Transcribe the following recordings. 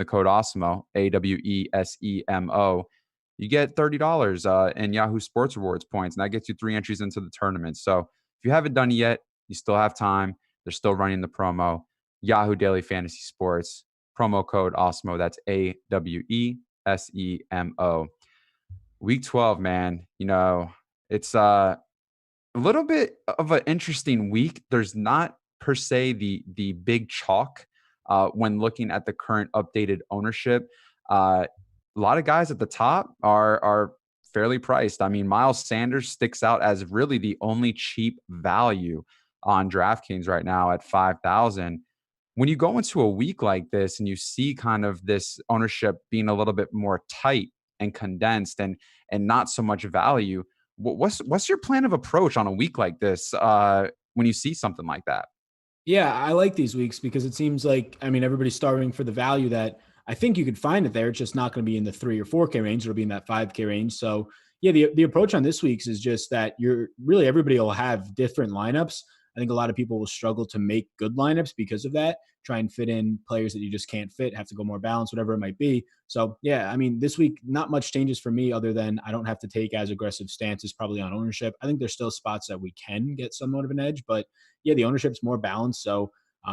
the code AWESEMO, AWESEMO, you get $30 in Yahoo Sports Rewards points, and that gets you 3 entries into the tournament. So if you haven't done it yet, you still have time. They're still running the promo. Yahoo Daily Fantasy Sports, promo code AWESEMO. That's AWESEMO. Week 12, man, it's a little bit of an interesting week. There's not per se the big chalk when looking at the current updated ownership. A lot of guys at the top are fairly priced. I mean, Miles Sanders sticks out as really the only cheap value on DraftKings right now at 5,000. When you go into a week like this and you see kind of this ownership being a little bit more tight and condensed and not so much value, what's your plan of approach on a week like this when you see something like that? Yeah, I like these weeks because it seems like, everybody's starving for the value that I think you could find it there. It's just not going to be in the 3 or 4K range. It'll be in that 5K range. So yeah, the approach on this week's is just that everybody will have different lineups. I think a lot of people will struggle to make good lineups because of that. Try and fit in players that you just can't fit, have to go more balanced, whatever it might be. So yeah, this week, not much changes for me other than I don't have to take as aggressive stances probably on ownership. I think there's still spots that we can get somewhat of an edge, but yeah, the ownership's more balanced. So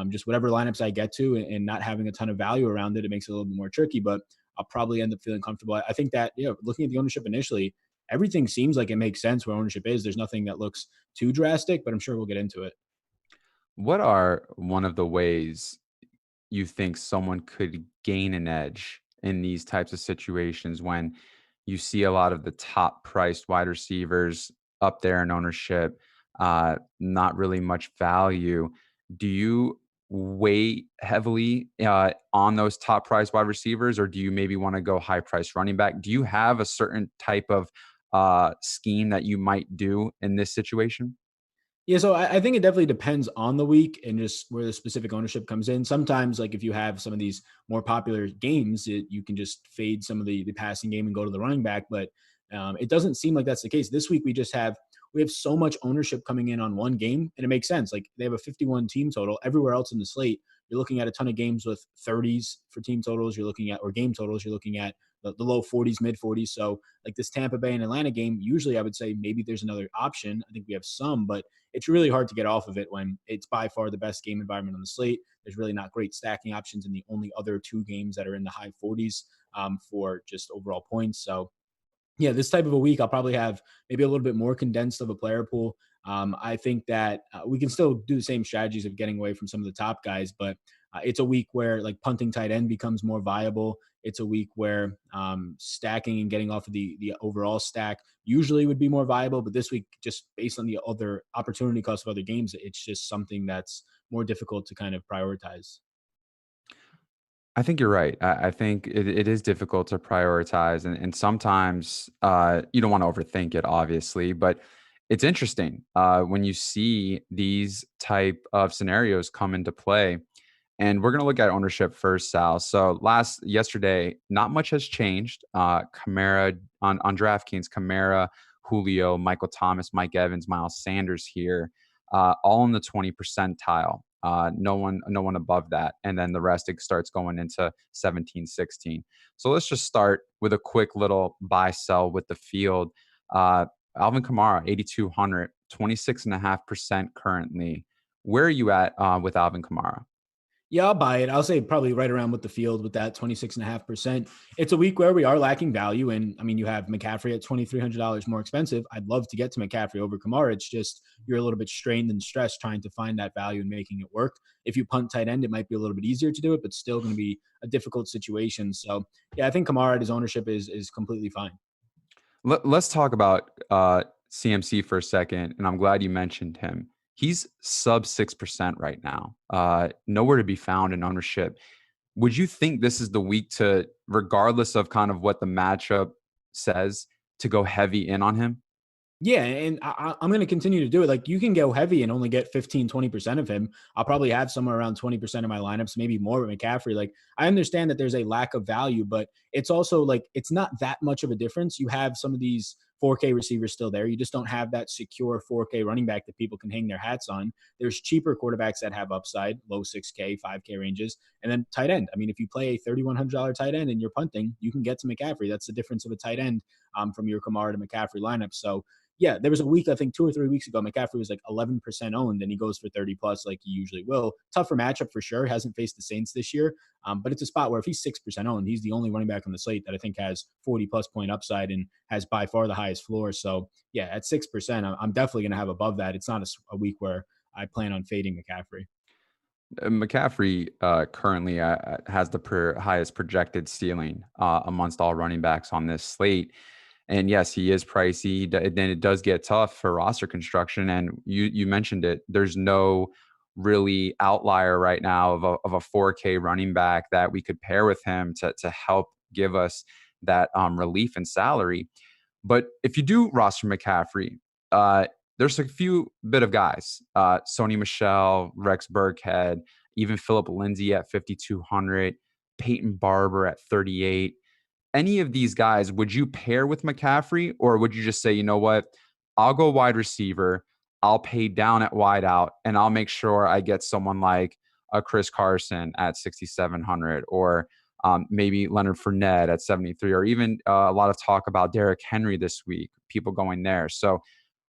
just whatever lineups I get to and not having a ton of value around it, it makes it a little bit more tricky, but I'll probably end up feeling comfortable. I think that, looking at the ownership initially, everything seems like it makes sense where ownership is. There's nothing that looks too drastic, but I'm sure we'll get into it. What are one of the ways you think someone could gain an edge in these types of situations when you see a lot of the top priced wide receivers up there in ownership, not really much value? Do you weigh heavily on those top priced wide receivers, or do you maybe want to go high priced running back? Do you have a certain type of scheme that you might do in this situation? Yeah, so I think it definitely depends on the week and just where the specific ownership comes in. Sometimes, like if you have some of these more popular games, you can just fade some of the passing game and go to the running back. But it doesn't seem like that's the case. This week we have so much ownership coming in on one game, and it makes sense. Like they have a 51 team total. Everywhere else in the slate, you're looking at a ton of games with 30s for team totals. You're looking at or game totals. You're looking at the low 40s, mid 40s. So like this Tampa Bay and Atlanta game, usually I would say maybe there's another option. I think we have some, but it's really hard to get off of it when it's by far the best game environment on the slate. There's really not great stacking options in the only other 2 games that are in the high 40s for just overall points. So yeah, this type of a week, I'll probably have maybe a little bit more condensed of a player pool. I think that we can still do the same strategies of getting away from some of the top guys, but it's a week where like punting tight end becomes more viable. It's a week where stacking and getting off of the overall stack usually would be more viable. But this week, just based on the other opportunity cost of other games, it's just something that's more difficult to kind of prioritize. I think you're right. I think it is difficult to prioritize, and sometimes you don't want to overthink it, obviously. But it's interesting when you see these type of scenarios come into play. And we're going to look at ownership first, Sal. So yesterday, not much has changed. Kamara on DraftKings, Kamara, Julio, Michael Thomas, Mike Evans, Miles Sanders here, all in the 20 percentile. No one above that. And then the rest, it starts going into 17, 16. So let's just start with a quick little buy sell with the field. Alvin Kamara, 8,200, 26.5% currently. Where are you at with Alvin Kamara? Yeah, I'll buy it. I'll say probably right around with the field with that 26.5%. It's a week where we are lacking value. And you have McCaffrey at $2,300 more expensive. I'd love to get to McCaffrey over Kamara. It's just you're a little bit strained and stressed trying to find that value and making it work. If you punt tight end, it might be a little bit easier to do it, but still going to be a difficult situation. So yeah, I think Kamara at his ownership is completely fine. Let's talk about CMC for a second. And I'm glad you mentioned him. He's sub 6% right now, nowhere to be found in ownership. Would you think this is the week to, regardless of kind of what the matchup says, to go heavy in on him? Yeah, and I'm going to continue to do it. Like you can go heavy and only get 15, 20% of him. I'll probably have somewhere around 20% of my lineups, maybe more with McCaffrey. Like I understand that there's a lack of value, but it's also like it's not that much of a difference. You have some of these 4K receivers still there. You just don't have that secure 4K running back that people can hang their hats on. There's cheaper quarterbacks that have upside, low 6K, 5K ranges, and then tight end. I mean, if you play a $3,100 tight end and you're punting, you can get to McCaffrey. That's the difference of a tight end from your Kamara to McCaffrey lineup. So yeah, there was a week, I think 2 or 3 weeks ago, McCaffrey was like 11% owned and he goes for 30 plus like he usually will. Tougher matchup for sure. Hasn't faced the Saints this year. But it's a spot where if he's 6% owned, he's the only running back on the slate that I think has 40 plus point upside and has by far the highest floor. So yeah, at 6%, I'm definitely going to have above that. It's not a week where I plan on fading McCaffrey. McCaffrey currently has the highest projected ceiling amongst all running backs on this slate. And yes, he is pricey. Then it does get tough for roster construction. And you mentioned it. There's no really outlier right now of a 4K running back that we could pair with him to help give us that relief in salary. But if you do roster McCaffrey, there's a few bit of guys. Stoney Michele, Rex Burkhead, even Philip Lindsay at 5,200, Peyton Barber at 38. Any of these guys, would you pair with McCaffrey, or would you just say, you know what, I'll go wide receiver, I'll pay down at wide out, and I'll make sure I get someone like a Chris Carson at 6,700, or maybe Leonard Fournette at 73, or even a lot of talk about Derrick Henry this week, people going there. So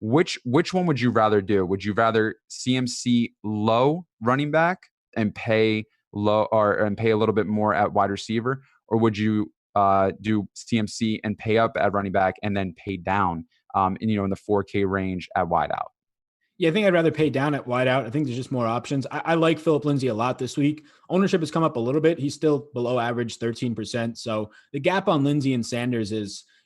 which one would you rather do? Would you rather CMC low running back and pay low and pay a little bit more at wide receiver, or would you do CMC and pay up at running back and then pay down in the 4K range at wide out? Yeah, I think I'd rather pay down at wideout. I think there's just more options. I like Philip Lindsay a lot this week. Ownership has come up a little bit. He's still below average, 13%. So the gap on Lindsay and Sanders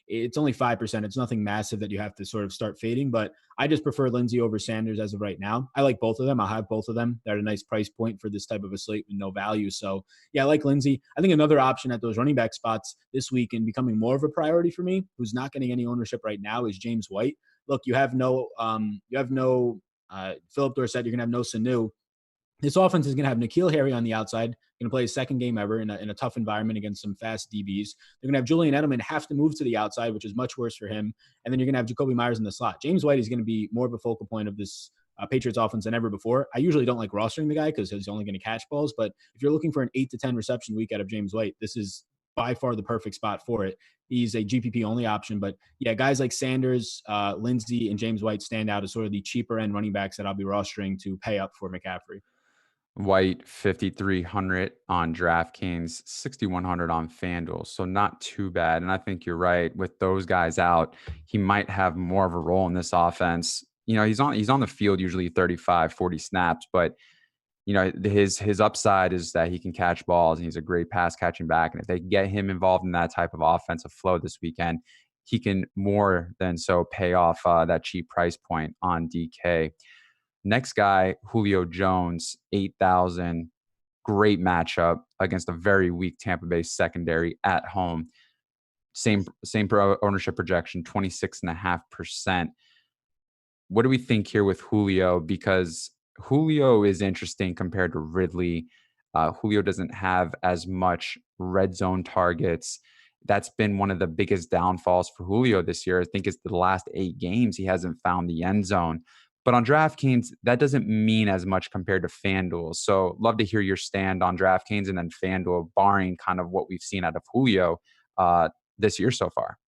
it's only 5%. It's nothing massive that you have to sort of start fading, but I just prefer Lindsay over Sanders as of right now. I like both of them. I'll have both of them. They're at a nice price point for this type of a slate with no value. So yeah, I like Lindsay. I think another option at those running back spots this week and becoming more of a priority for me, who's not getting any ownership right now, is James White. Look, you have no Philip Dorsett. You're gonna have no Sanu. This offense is going to have N'Keal Harry on the outside, going to play his second game ever in a tough environment against some fast DBs. They're going to have Julian Edelman have to move to the outside, which is much worse for him. And then you're going to have Jacoby Myers in the slot. James White is going to be more of a focal point of this Patriots offense than ever before. I usually don't like rostering the guy because he's only going to catch balls. But if you're looking for an 8 to 10 reception week out of James White, this is by far the perfect spot for it. He's a GPP only option, but yeah, guys like Sanders, Lindsay, and James White stand out as sort of the cheaper end running backs that I'll be rostering to pay up for McCaffrey. White 5,300 on DraftKings, 6,100 on FanDuel. So not too bad. And I think you're right. With those guys out, he might have more of a role in this offense. He's on the field usually 35, 40 snaps, but his upside is that he can catch balls and he's a great pass catching back. And if they get him involved in that type of offensive flow this weekend, he can more than so pay off that cheap price point on DK. Next guy, Julio Jones, 8,000. Great matchup against a very weak Tampa Bay secondary at home. Same ownership projection, 26.5%. What do we think here with Julio? Because Julio is interesting compared to Ridley. Julio doesn't have as much red zone targets. That's been one of the biggest downfalls for Julio this year. I think it's the last 8 games he hasn't found the end zone. But on DraftKings, that doesn't mean as much compared to FanDuel. So love to hear your stand on DraftKings and then FanDuel, barring kind of what we've seen out of Julio this year so far.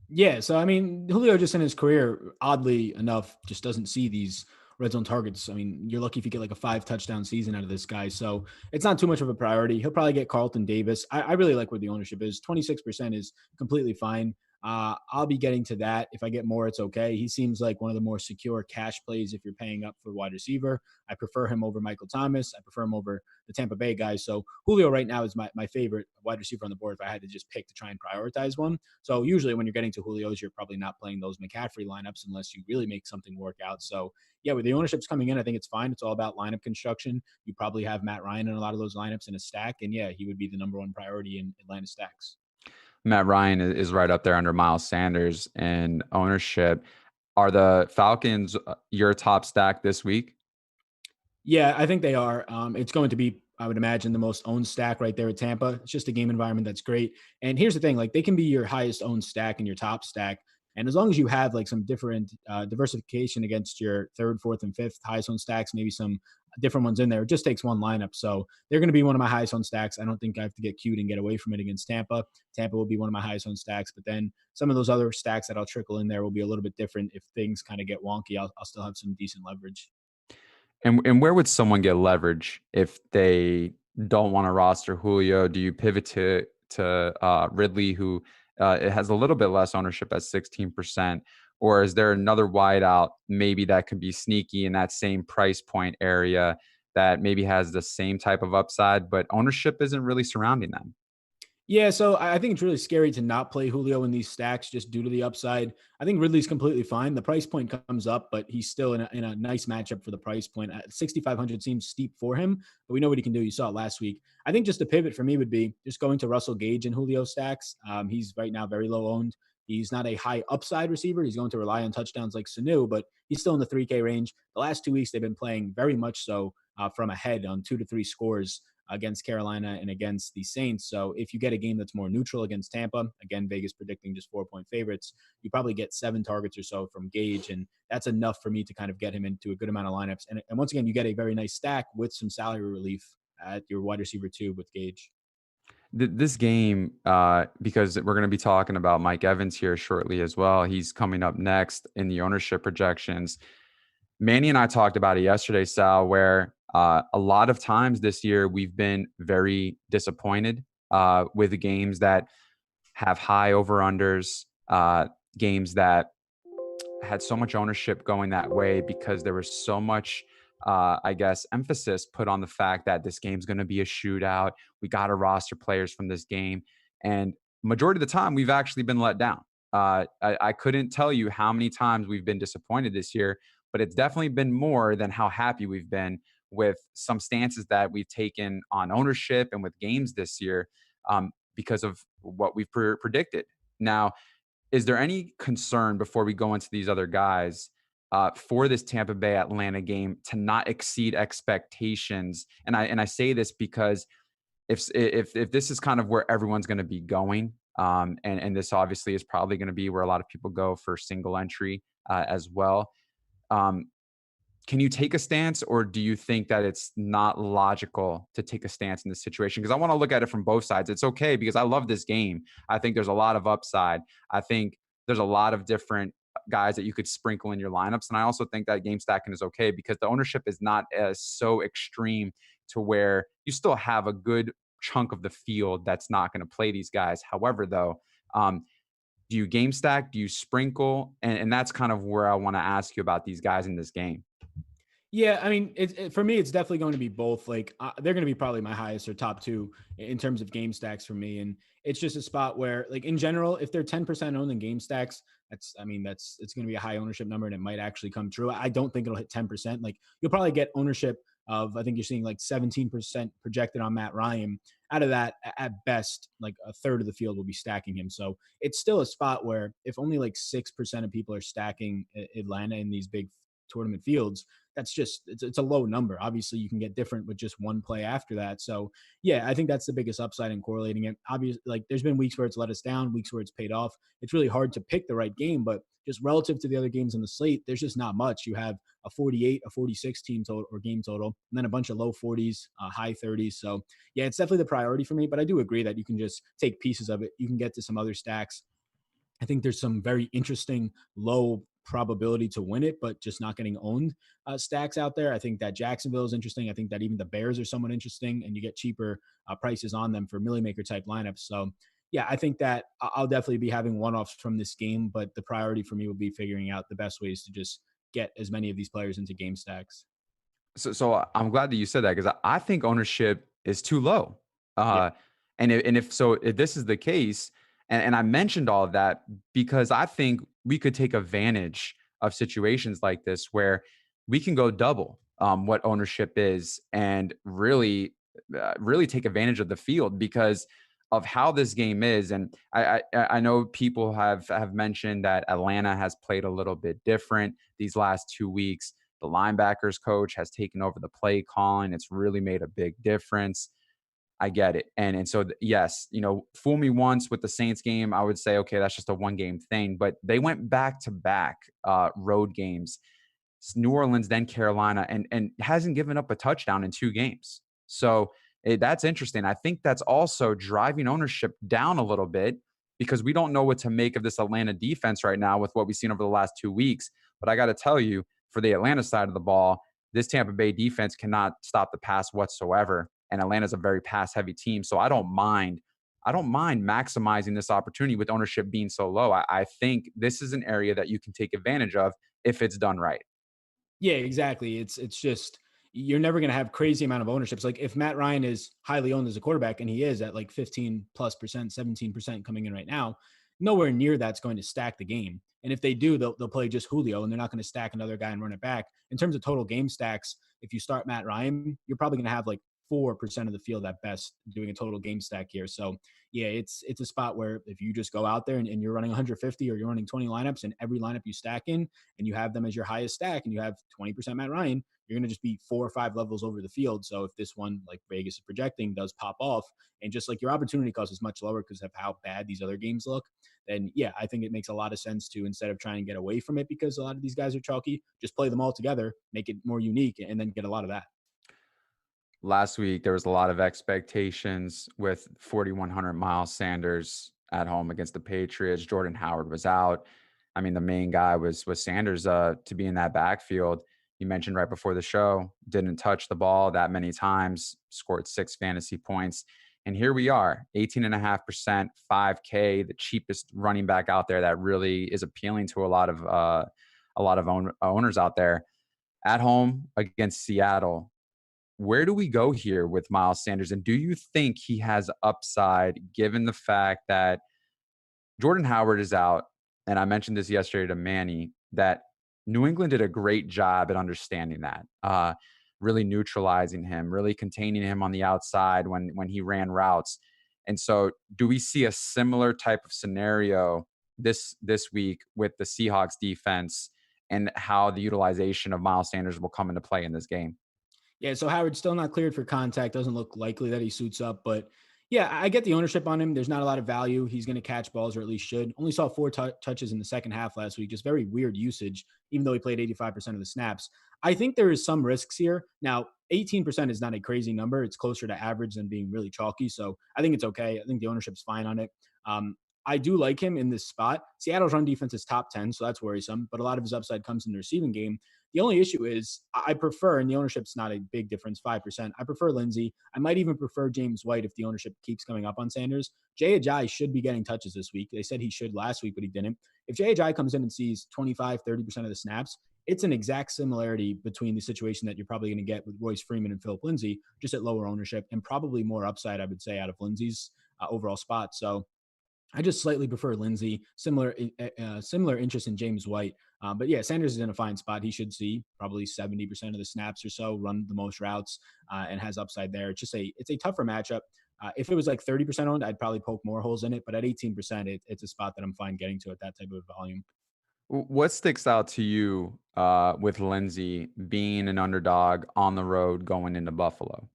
Yeah, so I mean, Julio just in his career, oddly enough, just doesn't see these red zone targets. I mean, you're lucky if you get like a 5 touchdown season out of this guy. So it's not too much of a priority. He'll probably get Carlton Davis. I really like where the ownership is. 26% is completely fine. I'll be getting to that. If I get more, it's okay. He seems like one of the more secure cash plays if you're paying up for wide receiver. I prefer him over Michael Thomas. I prefer him over the Tampa Bay guys. So Julio right now is my favorite wide receiver on the board if I had to just pick to try and prioritize one. So usually when you're getting to Julio's, you're probably not playing those McCaffrey lineups unless you really make something work out. So yeah, with the ownership's coming in, I think it's fine. It's all about lineup construction. You probably have Matt Ryan in a lot of those lineups in a stack. And yeah, he would be the number one priority in Atlanta stacks. Matt Ryan is right up there under Miles Sanders in ownership. Are the Falcons your top stack this week? Yeah, I think they are. It's going to be, I would imagine, the most owned stack right there at Tampa. It's just a game environment that's great. And here's the thing, like they can be your highest owned stack and your top stack. And as long as you have like some different diversification against your third, fourth, and fifth highest owned stacks, maybe some different ones in there, it just takes one lineup. So they're going to be one of my highest owned stacks. I don't think I have to get cute and get away from it against Tampa. Tampa will be one of my highest owned stacks, but then some of those other stacks that I'll trickle in there will be a little bit different. If things kind of get wonky, I'll still have some decent leverage. And where would someone get leverage if they don't want to roster Julio? Do you pivot to Ridley, who it has a little bit less ownership at 16%, or is there another wideout maybe that could be sneaky in that same price point area that maybe has the same type of upside, but ownership isn't really surrounding them? Yeah, so I think it's really scary to not play Julio in these stacks just due to the upside. I think Ridley's completely fine. The price point comes up, but he's still in a nice matchup for the price point. 6,500 seems steep for him, but we know what he can do. You saw it last week. I think just a pivot for me would be just going to Russell Gage and Julio stacks. He's right now very low owned. He's not a high upside receiver. He's going to rely on touchdowns like Sanu, but he's still in the 3K range. The last 2 weeks, they've been playing very much so from ahead on 2 to 3 scores against Carolina and against the Saints. So if you get a game that's more neutral against Tampa, again, Vegas predicting just 4-point favorites, you probably get 7 targets or so from Gage. And that's enough for me to kind of get him into a good amount of lineups. And once again, you get a very nice stack with some salary relief at your wide receiver two with Gage. This game, because we're going to be talking about Mike Evans here shortly as well. He's coming up next in the ownership projections. Manny and I talked about it yesterday, Sal, where a lot of times this year we've been very disappointed with the games that have high over-unders, games that had so much ownership going that way because there was so much, I guess, emphasis put on the fact that this game's going to be a shootout. We got to roster players from this game. And majority of the time, we've actually been let down. I couldn't tell you how many times we've been disappointed this year, but it's definitely been more than how happy we've been with some stances that we've taken on ownership and with games this year because of what we've predicted. Now, is there any concern before we go into these other guys for this Tampa Bay Atlanta game to not exceed expectations? And I say this because if this is kind of where everyone's going to be going, and this obviously is probably going to be where a lot of people go for single entry as well. Um, can you take a stance, or do you think that it's not logical to take a stance in this situation? Because I want to look at it from both sides. It's okay because I love this game. I think there's a lot of upside. I think there's a lot of different guys that you could sprinkle in your lineups. And I also think that game stacking is okay because the ownership is not as so extreme to where you still have a good chunk of the field that's not going to play these guys. However, though, do you game stack? Do you sprinkle? And that's kind of where I want to ask you about these guys in this game. Yeah, I mean, for me, it's definitely going to be both. Like, they're going to be probably my highest or top two in terms of game stacks for me. And it's just a spot where, like, in general, if they're 10% owned in game stacks, it's going to be a high ownership number and it might actually come true. I don't think it'll hit 10%. Like, you'll probably get ownership of, I think you're seeing like 17% projected on Matt Ryan. Out of that, at best, like a third of the field will be stacking him. So it's still a spot where if only like 6% of people are stacking Atlanta in these big tournament fields, that's just it's a low number. Obviously, you can get different with just one play after that. So yeah, I think that's the biggest upside in correlating it. Obviously, like there's been weeks where it's let us down, weeks where it's paid off. It's really hard to pick the right game, but just relative to the other games in the slate, there's just not much. You have a 48, a 46 team total or game total, and then a bunch of low 40s, high 30s. So yeah, it's definitely the priority for me. But I do agree that you can just take pieces of it. You can get to some other stacks. I think there's some very interesting low probability to win it, but just not getting owned stacks out there. I think that Jacksonville is interesting. I think that even the Bears are somewhat interesting, and you get cheaper prices on them for milli maker type lineups. So, yeah, I think that I'll definitely be having one offs from this game, but the priority for me will be figuring out the best ways to just get as many of these players into game stacks. So I'm glad that you said that because I think ownership is too low. Yeah. Uh, if this is the case, and I mentioned all of that because I think we could take advantage of situations like this where we can go double what ownership is and really take advantage of the field because of how this game is. And I know people have mentioned that Atlanta has played a little bit different these last 2 weeks. The linebackers coach has taken over the play calling. It's really made a big difference. I get it. And so yes, fool me once with the Saints game, I would say okay, that's just a one game thing. But they went back to back road games, New Orleans, then Carolina, and hasn't given up a touchdown in 2 games. So that's interesting. I think that's also driving ownership down a little bit because we don't know what to make of this Atlanta defense right now with what we've seen over the last 2 weeks. But I got to tell you, for the Atlanta side of the ball, this Tampa Bay defense cannot stop the pass whatsoever. And Atlanta's a very pass heavy team. So I don't mind. I don't mind maximizing this opportunity with ownership being so low. I think this is an area that you can take advantage of if it's done right. Yeah, exactly. It's just you're never going to have crazy amount of ownerships. Like if Matt Ryan is highly owned as a quarterback, and he is at like 15+%, 17% coming in right now, nowhere near that's going to stack the game. And if they do, they'll play just Julio, and they're not going to stack another guy and run it back. In terms of total game stacks, if you start Matt Ryan, you're probably going to have like 4% of the field at best doing a total game stack here. So yeah, it's a spot where if you just go out there and you're running 150 or you're running 20 lineups, and every lineup you stack in and you have them as your highest stack and you have 20% Matt Ryan, you're going to just be 4 or 5 levels over the field. So if this one, like Vegas is projecting, does pop off, and just like your opportunity cost is much lower because of how bad these other games look, then yeah, I think it makes a lot of sense to, instead of trying to get away from it because a lot of these guys are chalky, just play them all together, make it more unique, and then get a lot of that. Last week, there was a lot of expectations with 4,100 Miles Sanders at home against the Patriots. Jordan Howard was out. I mean, the main guy was Sanders to be in that backfield. You mentioned right before the show, didn't touch the ball that many times, scored 6 fantasy points. And here we are, 18.5%, 5K, the cheapest running back out there that really is appealing to a lot of owners out there at home against Seattle. Where do we go here with Miles Sanders? And do you think he has upside given the fact that Jordan Howard is out? And I mentioned this yesterday to Manny that New England did a great job at understanding that, really neutralizing him, really containing him on the outside when he ran routes. And so, do we see a similar type of scenario this week with the Seahawks defense and how the utilization of Miles Sanders will come into play in this game? Yeah, so Howard's still not cleared for contact. Doesn't look likely that he suits up, but yeah, I get the ownership on him. There's not a lot of value. He's going to catch balls, or at least should. Only saw four touches in the second half last week. Just very weird usage, even though he played 85% of the snaps. I think there is some risks here. Now, 18% is not a crazy number. It's closer to average than being really chalky. So I think it's okay. I think the ownership's fine on it. I do like him in this spot. Seattle's run defense is top 10, so that's worrisome, but a lot of his upside comes in the receiving game. The only issue is I prefer, and the ownership's not a big difference, 5%. I prefer Lindsey. I might even prefer James White if the ownership keeps coming up on Sanders. Jay Ajayi should be getting touches this week. They said he should last week, but he didn't. If Jay Ajayi comes in and sees 25, 30% of the snaps, it's an exact similarity between the situation that you're probably going to get with Royce Freeman and Philip Lindsay, just at lower ownership and probably more upside, I would say, out of Lindsay's overall spot. So I just slightly prefer Lindsey. Similar interest in James White. But yeah, Sanders is in a fine spot. He should see probably 70% of the snaps or so, run the most routes, and has upside there. It's a tougher matchup. If it was like 30% owned, I'd probably poke more holes in it. But at 18%, it's a spot that I'm fine getting to at that type of volume. What sticks out to you with Lindsey being an underdog on the road going into Buffalo?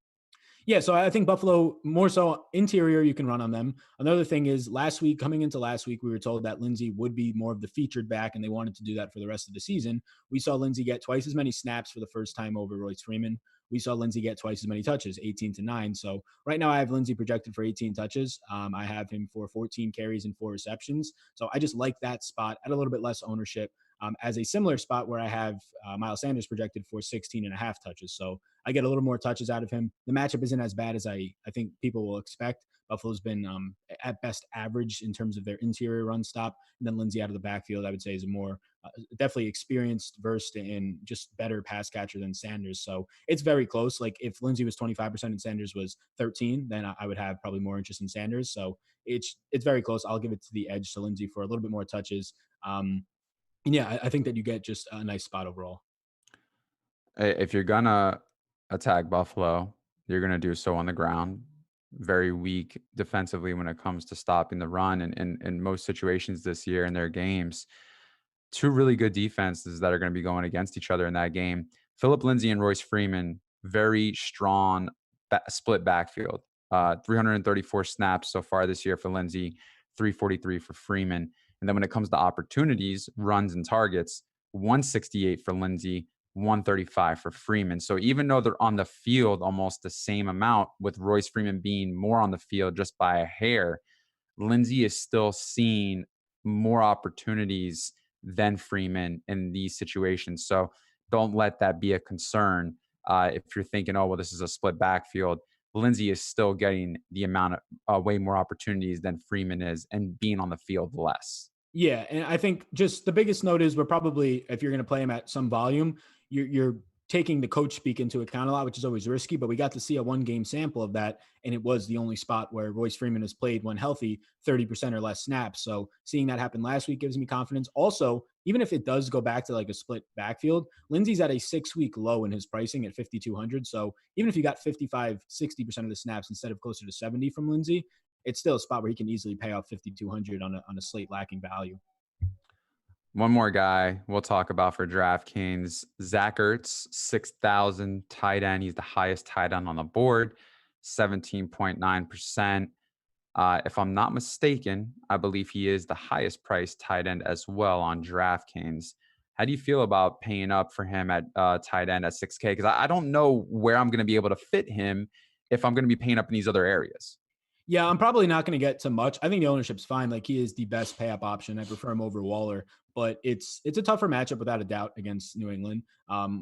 Yeah, so I think Buffalo more so interior you can run on them. Another thing is coming into last week, we were told that Lindsey would be more of the featured back, and they wanted to do that for the rest of the season. We saw Lindsey get twice as many snaps for the first time over Royce Freeman. We saw Lindsey get twice as many touches, 18-9. So right now I have Lindsey projected for 18 touches. I have him for 14 carries and 4 receptions. So I just like that spot at a little bit less ownership. As a similar spot where I have Miles Sanders projected for 16.5 touches. So I get a little more touches out of him. The matchup isn't as bad as I think people will expect. Buffalo's been at best average in terms of their interior run stop. And then Lindsey out of the backfield, I would say, is a more definitely experienced, versed, and just better pass catcher than Sanders. So it's very close. Like if Lindsey was 25% and Sanders was 13, then I would have probably more interest in Sanders. So it's very close. I'll give it to the edge to Lindsey for a little bit more touches. And yeah, I think that you get just a nice spot overall. If you're gonna attack Buffalo, you're gonna do so on the ground. Very weak defensively when it comes to stopping the run, and in most situations this year in their games. Two really good defenses that are going to be going against each other in that game. Philip Lindsay and Royce Freeman, very strong split backfield. 334 snaps so far this year for Lindsey, 343 for Freeman. And then when it comes to opportunities, runs, and targets, 168 for Lindsey, 135 for Freeman. So even though they're on the field almost the same amount, with Royce Freeman being more on the field just by a hair, Lindsey is still seeing more opportunities than Freeman in these situations. So don't let that be a concern. If you're thinking, oh, well, this is a split backfield, Lindsey is still getting the amount of way more opportunities than Freeman is and being on the field less. Yeah, and I think just the biggest note is we're probably, if you're going to play him at some volume, you're taking the coach speak into account a lot, which is always risky. But we got to see a 1 game sample of that, and it was the only spot where Royce Freeman has played when healthy 30% or less snaps. So seeing that happen last week gives me confidence. Also, even if it does go back to like a split backfield, Lindsey's at a 6-week low in his pricing at 5,200. So even if you got 55, 60% of the snaps instead of closer to 70 from Lindsey, it's still a spot where he can easily pay off 5,200 on a slate lacking value. One more guy we'll talk about for DraftKings, Zach Ertz, 6,000 tight end. He's the highest tight end on the board, 17.9%. If I'm not mistaken, I believe he is the highest priced tight end as well on DraftKings. How do you feel about paying up for him at tight end at 6K? Because I don't know where I'm going to be able to fit him if I'm going to be paying up in these other areas. Yeah, I'm probably not going to get to much. I think the ownership's fine. Like he is the best pay up option. I prefer him over Waller, but it's a tougher matchup without a doubt against New England,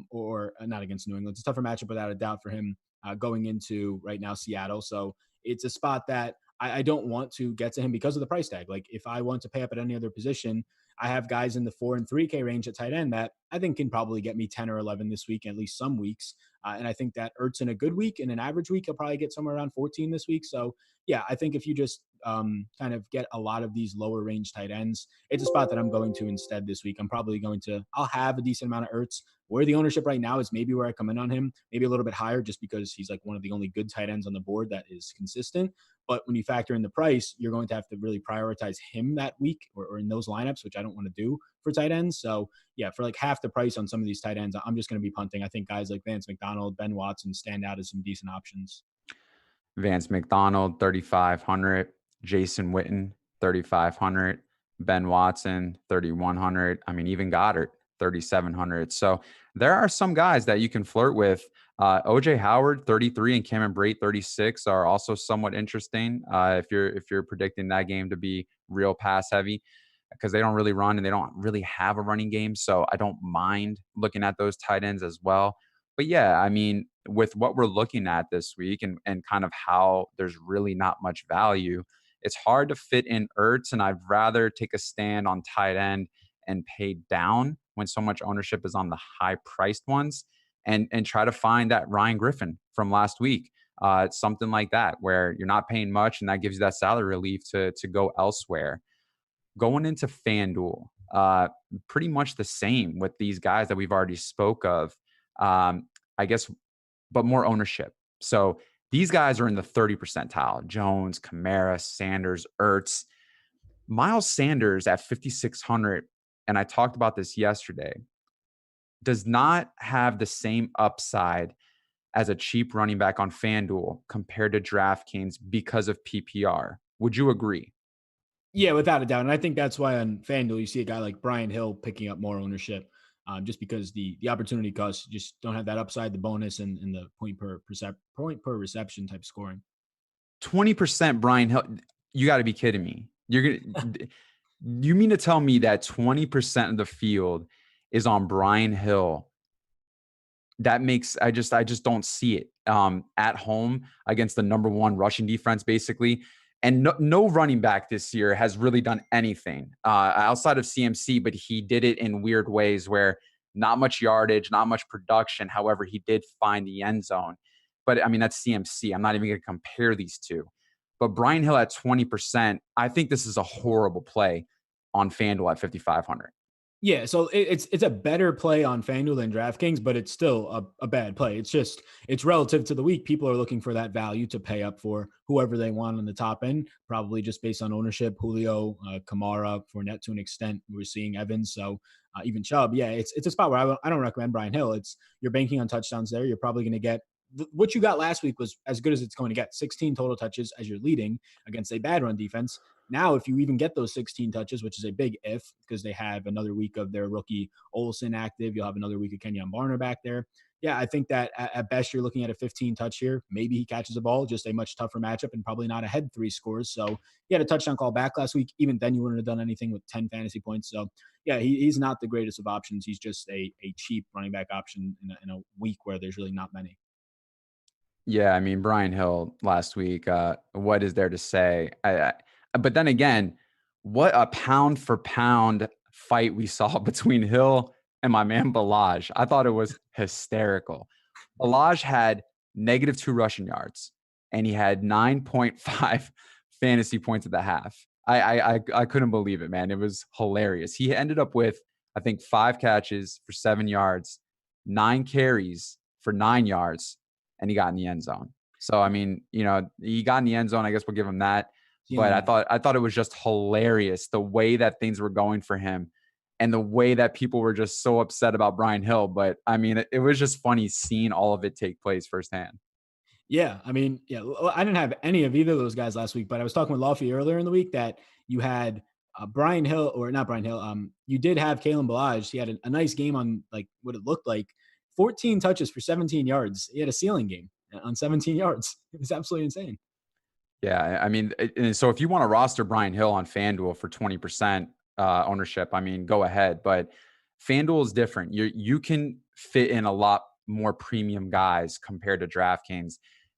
or not against New England. It's a tougher matchup without a doubt for him going into right now Seattle. So it's a spot that I don't want to get to him because of the price tag. Like if I want to pay up at any other position, I have guys in the 4 and 3K range at tight end that I think can probably get me 10 or 11 this week, at least some weeks. And I think that Ertz in a good week, in an average week, he'll probably get somewhere around 14 this week. So yeah, I think if you just kind of get a lot of these lower range tight ends, it's a spot that I'm going to instead this week. I'll have a decent amount of Ertz. Where the ownership right now is maybe where I come in on him, maybe a little bit higher just because he's like one of the only good tight ends on the board that is consistent. But when you factor in the price, you're going to have to really prioritize him that week or in those lineups, which I don't want to do for tight ends. So yeah, for like half the price on some of these tight ends, I'm just going to be punting. I think guys like Vance McDonald, Ben Watson stand out as some decent options. Vance McDonald, 3,500. Jason Witten, 3,500. Ben Watson, 3,100. I mean, even Goddard, 3,700. So there are some guys that you can flirt with. OJ Howard, 33, and Cameron Brate, 36, are also somewhat interesting. If you're predicting that game to be real pass heavy, because they don't really run and they don't really have a running game. So I don't mind looking at those tight ends as well. But yeah, I mean, with what we're looking at this week and kind of how there's really not much value, it's hard to fit in Ertz. And I'd rather take a stand on tight end and pay down when so much ownership is on the high priced ones, and try to find that Ryan Griffin from last week. Something like that, where you're not paying much and that gives you that salary relief to go elsewhere. Going into FanDuel, pretty much the same with these guys that we've already spoke of, I guess, but more ownership. So these guys are in the 30 percentile: Jones, Kamara, Sanders, Ertz. Miles Sanders at 5,600, and I talked about this yesterday, does not have the same upside as a cheap running back on FanDuel compared to DraftKings because of PPR. Would you agree? Yeah, without a doubt. And I think that's why on FanDuel, you see a guy like Brian Hill picking up more ownership, just because the opportunity costs just don't have that upside, the bonus, and the point per reception type scoring. 20% Brian Hill. You got to be kidding me. You mean to tell me that 20% of the field is on Brian Hill? That makes I just don't see it at home against the number one rushing defense, basically. And no running back this year has really done anything outside of CMC, but he did it in weird ways where not much yardage, not much production. However, he did find the end zone. But I mean, that's CMC. I'm not even going to compare these two. But Brian Hill at 20%, I think this is a horrible play on FanDuel at 5,500. Yeah, so it's a better play on FanDuel than DraftKings, but it's still a bad play. It's relative to the week. People are looking for that value to pay up for whoever they want on the top end, probably just based on ownership. Julio, Kamara, Fournette to an extent. We're seeing Evans, so even Chubb. Yeah, it's a spot where I don't recommend Brian Hill. You're banking on touchdowns there. You're probably going to get what you got last week was as good as it's going to get. 16 total touches as you're leading against a bad run defense. Now, if you even get those 16 touches, which is a big if, because they have another week of their rookie Olsen active, you'll have another week of Kenyon Barner back there. Yeah, I think that at best you're looking at a 15 touch here. Maybe he catches a ball, just a much tougher matchup and probably not ahead 3 scores. So he had a touchdown call back last week. Even then, you wouldn't have done anything with 10 fantasy points. So yeah, he's not the greatest of options. He's just a cheap running back option in a week where there's really not many. Yeah, I mean, Brian Hill last week, what is there to say? But then again, what a pound for pound fight we saw between Hill and my man Balaj. I thought it was hysterical. Balaj had -2 rushing yards, and he had 9.5 fantasy points at the half. I couldn't believe it, man. It was hilarious. He ended up with, I think, 5 catches for 7 yards, 9 carries for 9 yards, and he got in the end zone. So, I mean, he got in the end zone. I guess we'll give him that. But I thought it was just hilarious the way that things were going for him and the way that people were just so upset about Brian Hill. But I mean, it was just funny seeing all of it take place firsthand. Yeah, I mean, yeah, I didn't have any of either of those guys last week, but I was talking with Lofty earlier in the week that you had Brian Hill, or not Brian Hill. You did have Kalen Balaj. He had a nice game on like what it looked like, 14 touches for 17 yards. He had a ceiling game on 17 yards. It was absolutely insane. Yeah, I mean, and so if you want to roster Brian Hill on FanDuel for 20% ownership, I mean, go ahead. But FanDuel is different. You can fit in a lot more premium guys compared to DraftKings.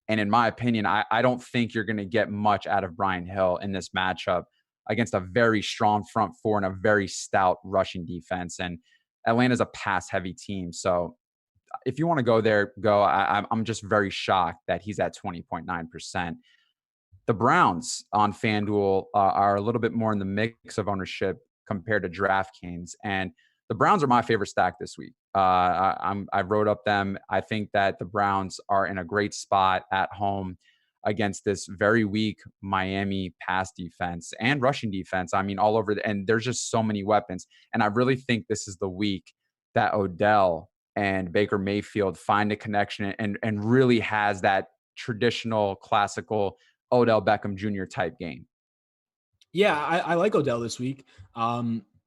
And in my opinion, I don't think you're going to get much out of Brian Hill in this matchup against a very strong front four and a very stout rushing defense. And Atlanta's a pass-heavy team. So if you want to go there, go. I'm just very shocked that he's at 20.9%. The Browns on FanDuel are a little bit more in the mix of ownership compared to DraftKings. And the Browns are my favorite stack this week. I wrote up them. I think that the Browns are in a great spot at home against this very weak Miami pass defense and rushing defense. I mean, all over. And there's just so many weapons. And I really think this is the week that Odell and Baker Mayfield find a connection and really has that traditional, classical Odell Beckham Jr. type game. Yeah, I like Odell this week.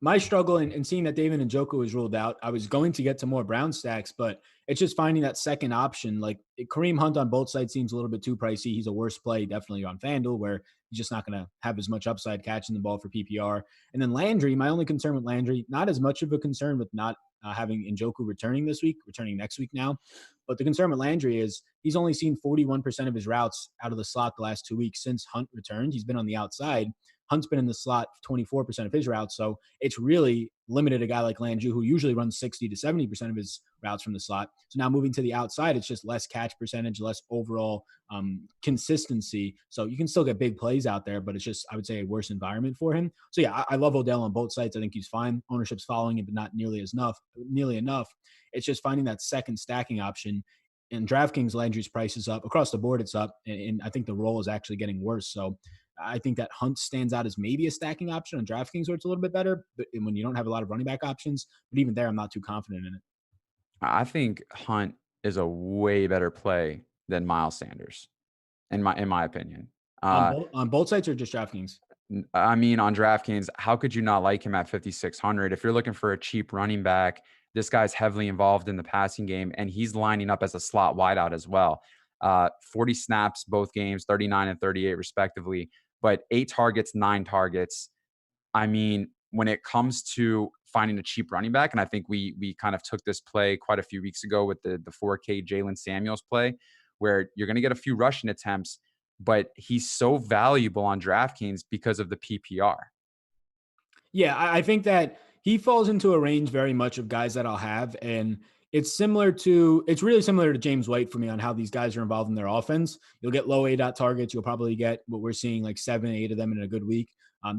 My struggle in seeing that David Njoku is ruled out, I was going to get to more Brown stacks, but it's just finding that second option. Like Kareem Hunt on both sides seems a little bit too pricey. He's a worse play, definitely on FanDuel, where he's just not going to have as much upside catching the ball for PPR. And then Landry, my only concern with Landry, not as much of a concern with not having Njoku returning this week, returning next week now. But the concern with Landry is he's only seen 41% of his routes out of the slot the last 2 weeks since Hunt returned. He's been on the outside. Hunt's been in the slot 24% of his routes. So it's really limited a guy like Landry, who usually runs 60 to 70% of his routes from the slot. So now moving to the outside, it's just less catch percentage, less overall consistency. So you can still get big plays out there, but it's just, I would say, a worse environment for him. So yeah, I love Odell on both sides. I think he's fine. Ownership's following him, but not nearly enough. It's just finding that second stacking option. And DraftKings, Landry's price is up across the board. It's up, and I think the role is actually getting worse. So I think that Hunt stands out as maybe a stacking option on DraftKings where it's a little bit better, but when you don't have a lot of running back options. But even there, I'm not too confident in it. I think Hunt is a way better play than Miles Sanders, in my opinion. On both sides or just DraftKings? I mean, on DraftKings, how could you not like him at 5,600? If you're looking for a cheap running back, this guy's heavily involved in the passing game, and he's lining up as a slot wideout as well. 40 snaps both games, 39 and 38 respectively, but 8 targets, 9 targets. I mean, when it comes to finding a cheap running back, and I think we kind of took this play quite a few weeks ago with the 4K Jalen Samuels play, where you're going to get a few rushing attempts, but he's so valuable on DraftKings because of the PPR. Yeah, I think that he falls into a range very much of guys that I'll have. And it's really similar to James White for me on how these guys are involved in their offense. You'll get low A dot targets. You'll probably get what we're seeing like 7, 8 of them in a good week.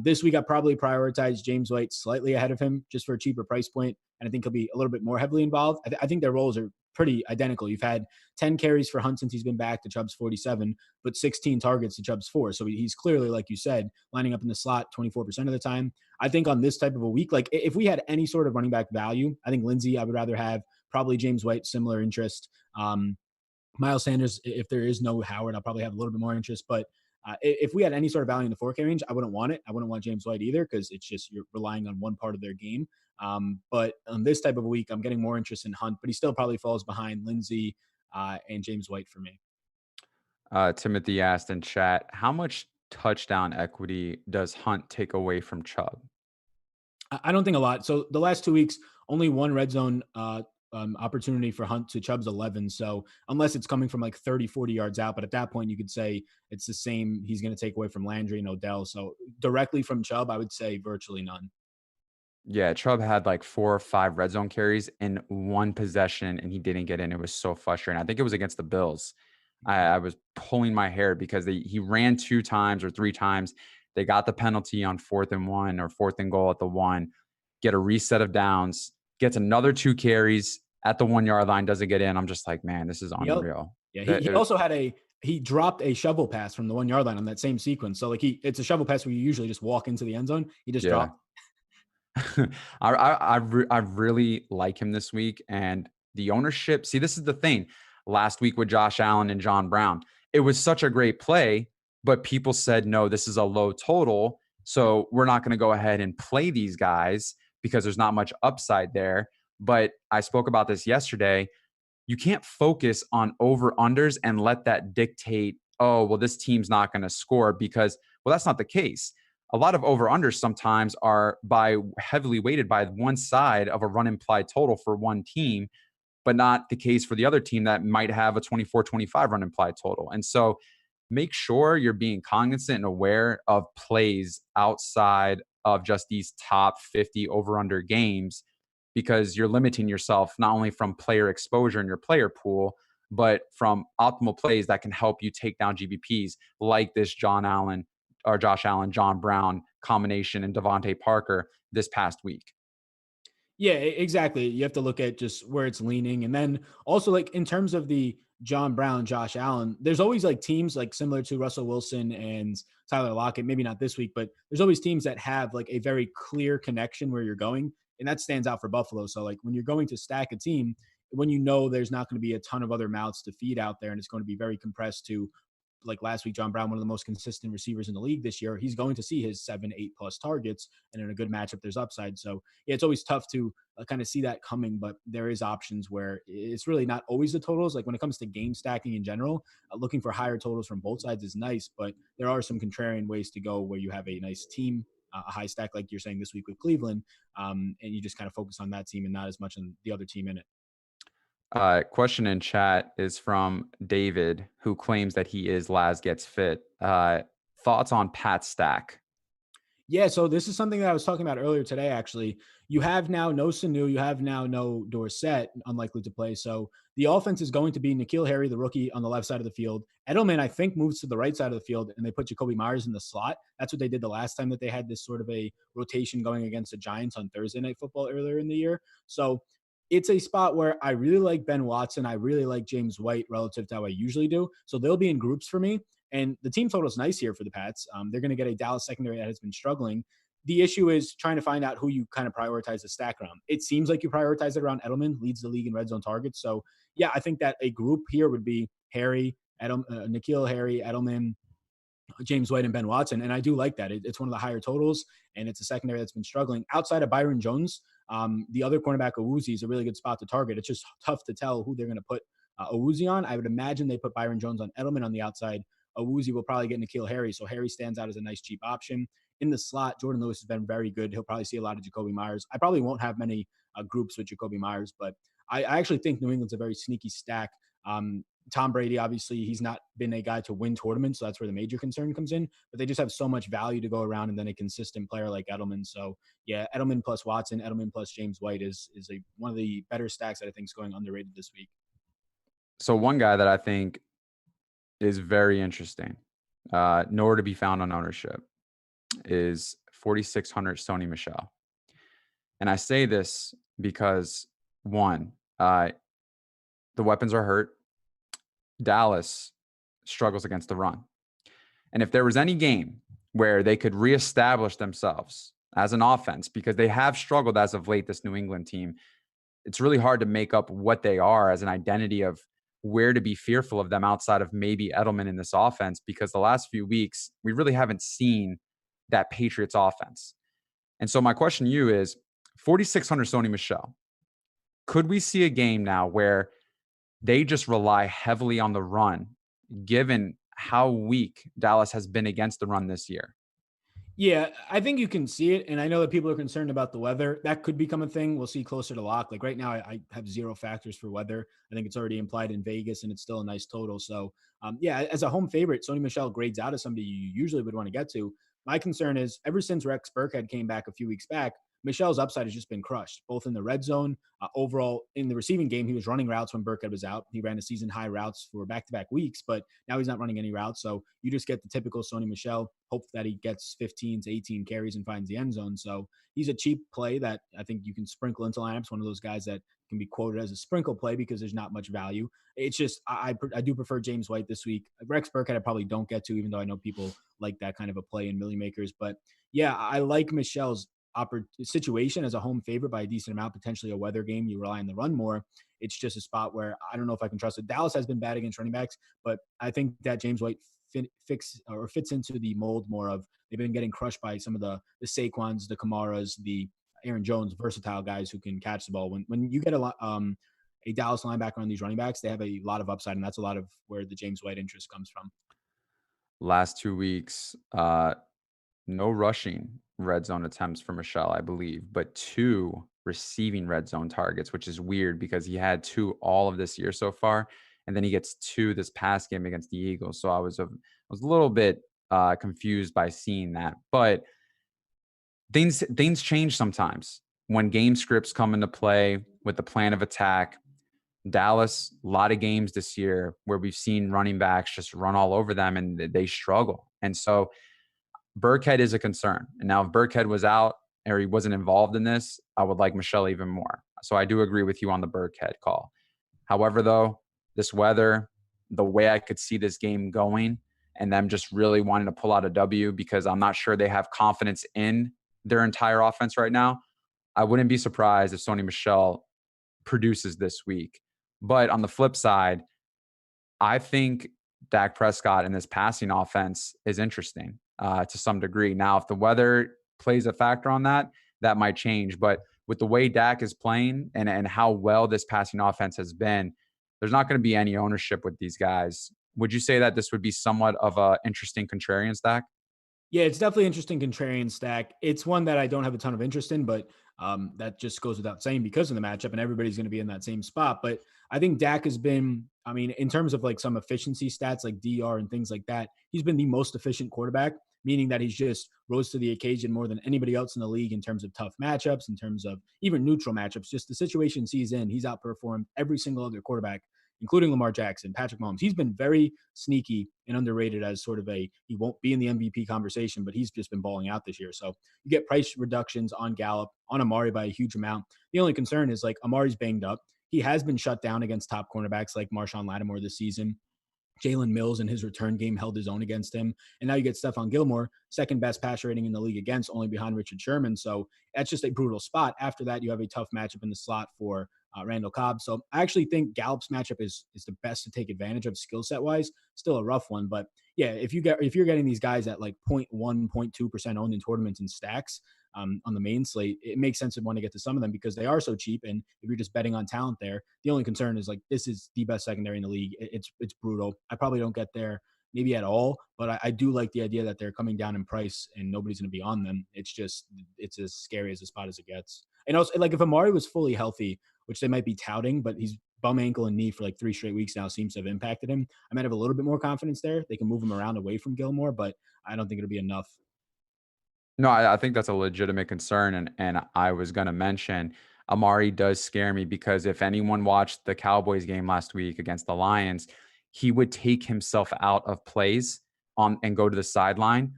This week, I probably prioritized James White slightly ahead of him just for a cheaper price point, and I think he'll be a little bit more heavily involved. I think their roles are pretty identical. You've had 10 carries for Hunt since he's been back to Chubb's 47, but 16 targets to Chubb's 4. So he's clearly, like you said, lining up in the slot 24% of the time. I think on this type of a week, like if we had any sort of running back value, I think Lindsey I would rather have, probably James White, similar interest. Miles Sanders, if there is no Howard, I'll probably have a little bit more interest. But if we had any sort of value in the 4K range, I wouldn't want it. I wouldn't want James White either because it's just you're relying on one part of their game. But on this type of a week, I'm getting more interest in Hunt, but he still probably falls behind Lindsey and James White for me. Timothy asked in chat, how much touchdown equity does Hunt take away from Chubb? I don't think a lot. So the last 2 weeks, only one red zone opportunity for Hunt to Chubb's 11. So unless it's coming from like 30, 40 yards out, but at that point you could say it's the same. He's going to take away from Landry and Odell. So directly from Chubb, I would say virtually none. Yeah, Chubb had like 4 or 5 red zone carries in one possession, and he didn't get in. It was so frustrating. I think it was against the Bills. I was pulling my hair because he ran 2 times or 3 times. They got the penalty on 4th and 1 or 4th and goal at the 1, get a reset of downs, gets another 2 carries at the 1-yard line, doesn't get in. I'm just like, man, this is Yep. unreal. Yeah. He, That- he it- also had he dropped a shovel pass from the 1 yard line on that same sequence. So like it's a shovel pass where you usually just walk into the end zone. He just yeah. dropped. I really like him this week, and the ownership. See, this is the thing. Last week with Josh Allen and John Brown, it was such a great play, but people said no, this is a low total, so we're not going to go ahead and play these guys because there's not much upside there. But I spoke about this yesterday. You can't focus on over unders and let that dictate, oh, well, this team's not going to score because, well, that's not the case. A lot of over unders sometimes are by heavily weighted by one side of a run implied total for one team, but not the case for the other team that might have a 24-25 run implied total. And so make sure you're being cognizant and aware of plays outside of just these top 50 over under games, because you're limiting yourself not only from player exposure in your player pool, but from optimal plays that can help you take down GBPs like this John Allen or Josh Allen, John Brown combination and Devontae Parker this past week. Yeah, exactly. You have to look at just where it's leaning. And then also, like, in terms of the John Brown, Josh Allen, there's always like teams like similar to Russell Wilson and Tyler Lockett, maybe not this week, but there's always teams that have like a very clear connection where you're going. And that stands out for Buffalo. So, like, when you're going to stack a team, when you know there's not going to be a ton of other mouths to feed out there and it's going to be very compressed to like last week, John Brown, one of the most consistent receivers in the league this year, he's going to see his 7, 8+ targets. And in a good matchup, there's upside. So, yeah, it's always tough to kind of see that coming, but there is options where it's really not always the totals. Like when it comes to game stacking in general, looking for higher totals from both sides is nice, but there are some contrarian ways to go where you have a nice team, a high stack, like you're saying this week with Cleveland, and you just kind of focus on that team and not as much on the other team in it. Question in chat is from David, who claims that he is Laz Gets Fit. Thoughts on Pat Stack? Yeah, so this is something that I was talking about earlier today, actually. You have now no Sanu, you have now no Dorsett, unlikely to play. So the offense is going to be N'Keal Harry, the rookie, on the left side of the field. Edelman, I think, moves to the right side of the field, and they put Jacoby Myers in the slot. That's what they did the last time that they had this sort of a rotation going against the Giants on Thursday Night Football earlier in the year. So it's a spot where I really like Ben Watson. I really like James White relative to how I usually do. So they'll be in groups for me. And the team total is nice here for the Pats. They're going to get a Dallas secondary that has been struggling. The issue is trying to find out who you kind of prioritize the stack around. It seems like you prioritize it around Edelman, leads the league in red zone targets. So, yeah, I think that a group here would be Harry, N'Keal Harry, Edelman, James White, and Ben Watson. And I do like that. It's one of the higher totals, and it's a secondary that's been struggling. Outside of Byron Jones, the other cornerback, Owuzie, is a really good spot to target. It's just tough to tell who they're going to put Owuzie on. I would imagine they put Byron Jones on Edelman on the outside. Owuzie will probably get N'Keal Harry, so Harry stands out as a nice cheap option. In the slot, Jordan Lewis has been very good. He'll probably see a lot of Jacoby Myers. I probably won't have many groups with Jacoby Myers, but I actually think New England's a very sneaky stack. Tom Brady, obviously, he's not been a guy to win tournaments, so that's where the major concern comes in. But they just have so much value to go around, and then a consistent player like Edelman. So, yeah, Edelman plus Watson, Edelman plus James White is one of the better stacks that I think is going underrated this week. So one guy that I think is very interesting, nowhere to be found on ownership, is 4,600 Stoney Michele. And I say this because, one, the weapons are hurt. Dallas struggles against the run. And if there was any game where they could reestablish themselves as an offense, because they have struggled as of late, this New England team, it's really hard to make up what they are as an identity of where to be fearful of them outside of maybe Edelman in this offense, because the last few weeks, we really haven't seen that Patriots offense. And so my question to you is 4,600 Stoney Michele. Could we see a game now where they just rely heavily on the run, given how weak Dallas has been against the run this year? Yeah, I think you can see it. And I know that people are concerned about the weather. That could become a thing. We'll see closer to lock. Like right now, I have zero factors for weather. I think it's already implied in Vegas and it's still a nice total. So, yeah, as a home favorite, Sony Michelle grades out as somebody you usually would want to get to. My concern is ever since Rex Burkhead came back a few weeks back, Michelle's upside has just been crushed, both in the red zone. Overall, in the receiving game, he was running routes when Burkhead was out. He ran a season high routes for back to back weeks, but now he's not running any routes. So you just get the typical Sony Michelle, hope that he gets 15 to 18 carries and finds the end zone. So he's a cheap play that I think you can sprinkle into lineups. One of those guys that can be quoted as a sprinkle play because there's not much value. It's just, I do prefer James White this week. Rex Burkhead, I probably don't get to, even though I know people like that kind of a play in Millie Makers. But yeah, I like Michelle's situation as a home favorite by a decent amount, potentially a weather game. You rely on the run more. It's just a spot where I don't know if I can trust it. Dallas has been bad against running backs, but I think that James White fits into the mold more of they've been getting crushed by some of the Saquons, the Kamaras, the Aaron Jones, versatile guys who can catch the ball. When you get a Dallas linebacker on these running backs, they have a lot of upside, and that's a lot of where the James White interest comes from. Last 2 weeks, no rushing red zone attempts for Michelle, I believe, but 2 receiving red zone targets, which is weird because he had 2 all of this year so far, and then he gets 2 this past game against the Eagles. So I was a little bit confused by seeing that, but things change sometimes when game scripts come into play with the plan of attack. Dallas, a lot of games this year where we've seen running backs just run all over them and they struggle, and so Burkhead is a concern. And now if Burkhead was out or he wasn't involved in this, I would like Michelle even more. So I do agree with you on the Burkhead call. However, though, this weather, the way I could see this game going and them just really wanting to pull out a W because I'm not sure they have confidence in their entire offense right now, I wouldn't be surprised if Sony Michelle produces this week. But on the flip side, I think Dak Prescott and this passing offense is interesting to some degree. Now, if the weather plays a factor on that, that might change. But with the way Dak is playing and how well this passing offense has been, there's not going to be any ownership with these guys. Would you say that this would be somewhat of an interesting contrarian stack? Yeah, it's definitely interesting contrarian stack. It's one that I don't have a ton of interest in, but that just goes without saying because of the matchup, and everybody's going to be in that same spot. But I think Dak has been, I mean, in terms of like some efficiency stats like DR and things like that, he's been the most efficient quarterback, meaning that he's just rose to the occasion more than anybody else in the league in terms of tough matchups, in terms of even neutral matchups. Just the situations he's in, he's outperformed every single other quarterback, including Lamar Jackson, Patrick Mahomes. He's been very sneaky and underrated as sort of he won't be in the MVP conversation, but he's just been balling out this year. So you get price reductions on Gallup, on Amari by a huge amount. The only concern is like Amari's banged up. He has been shut down against top cornerbacks like Marshawn Lattimore this season. Jalen Mills in his return game held his own against him. And now you get Stephon Gilmore, second best passer rating in the league against, only behind Richard Sherman. So that's just a brutal spot. After that, you have a tough matchup in the slot for Randall Cobb. So I actually think Gallup's matchup is the best to take advantage of skill set wise. Still a rough one, but yeah, if you're getting these guys at like 0.1, 0.2% owned in tournaments and stacks on the main slate, it makes sense to want to get to some of them because they are so cheap. And if you're just betting on talent there, the only concern is like this is the best secondary in the league. It's brutal. I probably don't get there maybe at all, but I do like the idea that they're coming down in price and nobody's going to be on them. It's as scary as the spot as it gets. And also, like if Amari was fully healthy, which they might be touting, but he's bum, ankle, and knee for like 3 straight weeks now seems to have impacted him. I might have a little bit more confidence there. They can move him around away from Gilmore, but I don't think it'll be enough. No, I think that's a legitimate concern, and I was going to mention Amari does scare me because if anyone watched the Cowboys game last week against the Lions, he would take himself out of plays on and go to the sideline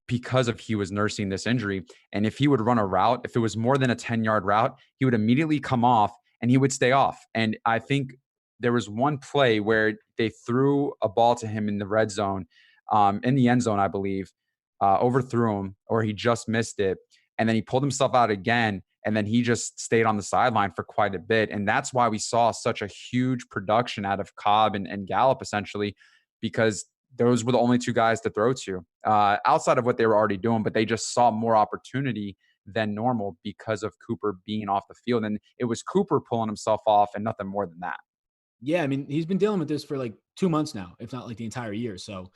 because of he was nursing this injury. And if he would run a route, if it was more than a 10-yard route, he would immediately come off and he would stay off. And I think there was one play where they threw a ball to him in the red zone, in the end zone, I believe, overthrew him, or he just missed it. And then he pulled himself out again. And then he just stayed on the sideline for quite a bit. And that's why we saw such a huge production out of Cobb and Gallup, essentially, because those were the only two guys to throw to outside of what they were already doing, but they just saw more opportunity than normal because of Cooper being off the field. And it was Cooper pulling himself off and nothing more than that. Yeah, I mean, he's been dealing with this for like 2 months now, if not like the entire year. So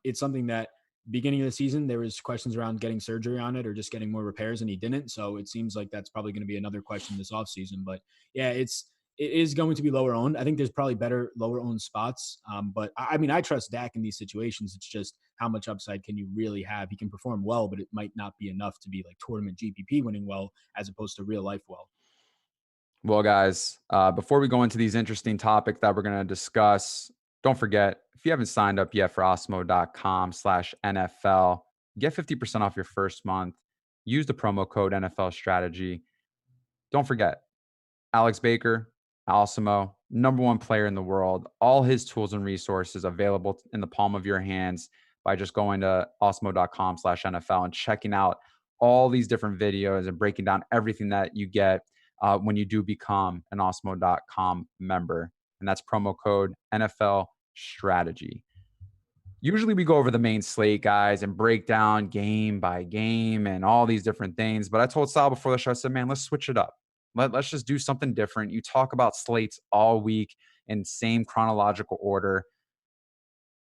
it's something that beginning of the season there was questions around getting surgery on it or just getting more repairs, and he didn't. So it seems like that's probably going to be another question this offseason. But yeah, it is going to be lower owned. I think there's probably better lower owned spots. But I mean, I trust Dak in these situations. It's just how much upside can you really have? He can perform well, but it might not be enough to be like tournament GPP winning well as opposed to real life well. Well, guys, before we go into these interesting topics that we're going to discuss, don't forget, if you haven't signed up yet for osmo.com/NFL, get 50% off your first month. Use the promo code NFL strategy. Don't forget, Alex Baker, Alsimo, number one player in the world, all his tools and resources available in the palm of your hands by just going to osmo.com/NFL and checking out all these different videos and breaking down everything that you get when you do become an osmo.com member. And that's promo code NFL strategy. Usually we go over the main slate, guys, and break down game by game and all these different things. But I told Sal before the show, I said, man, let's switch it up. Let's just do something different. You talk about slates all week in same chronological order.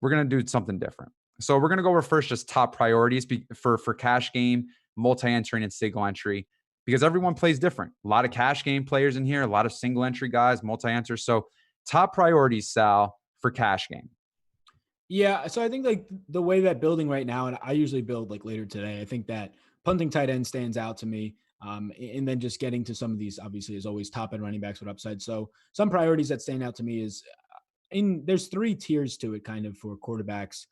We're going to do something different. So we're going to go over first just top priorities for cash game, multi-entry, and single entry, because everyone plays different. A lot of cash game players in here, a lot of single entry guys, multi-entry. So top priorities, Sal, for cash game. Yeah, so I think like the way that building right now, and I usually build like later today. I think that punting tight end stands out to me. And then just getting to some of these, obviously, is always top end running backs with upside. So some priorities that stand out to me is there's three tiers to it kind of for quarterbacks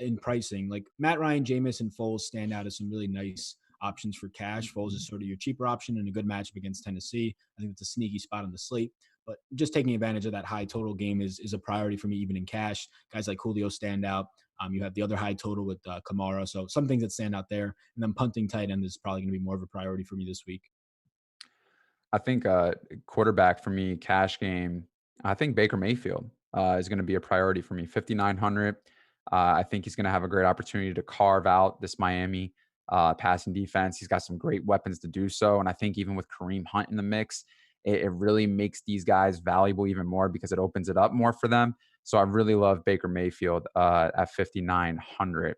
in pricing. Like Matt Ryan, Jameis, and Foles stand out as some really nice options for cash. Foles is sort of your cheaper option and a good matchup against Tennessee. I think it's a sneaky spot on the slate. But just taking advantage of that high total game is a priority for me, even in cash. Guys like Julio stand out. You have the other high total with Kamara. So some things that stand out there. And then punting tight end is probably going to be more of a priority for me this week. I think quarterback for me, cash game, I think Baker Mayfield is going to be a priority for me. 5,900. I think he's going to have a great opportunity to carve out this Miami passing defense. He's got some great weapons to do so. And I think even with Kareem Hunt in the mix, it really makes these guys valuable even more because it opens it up more for them. So I really love Baker Mayfield at 5,900.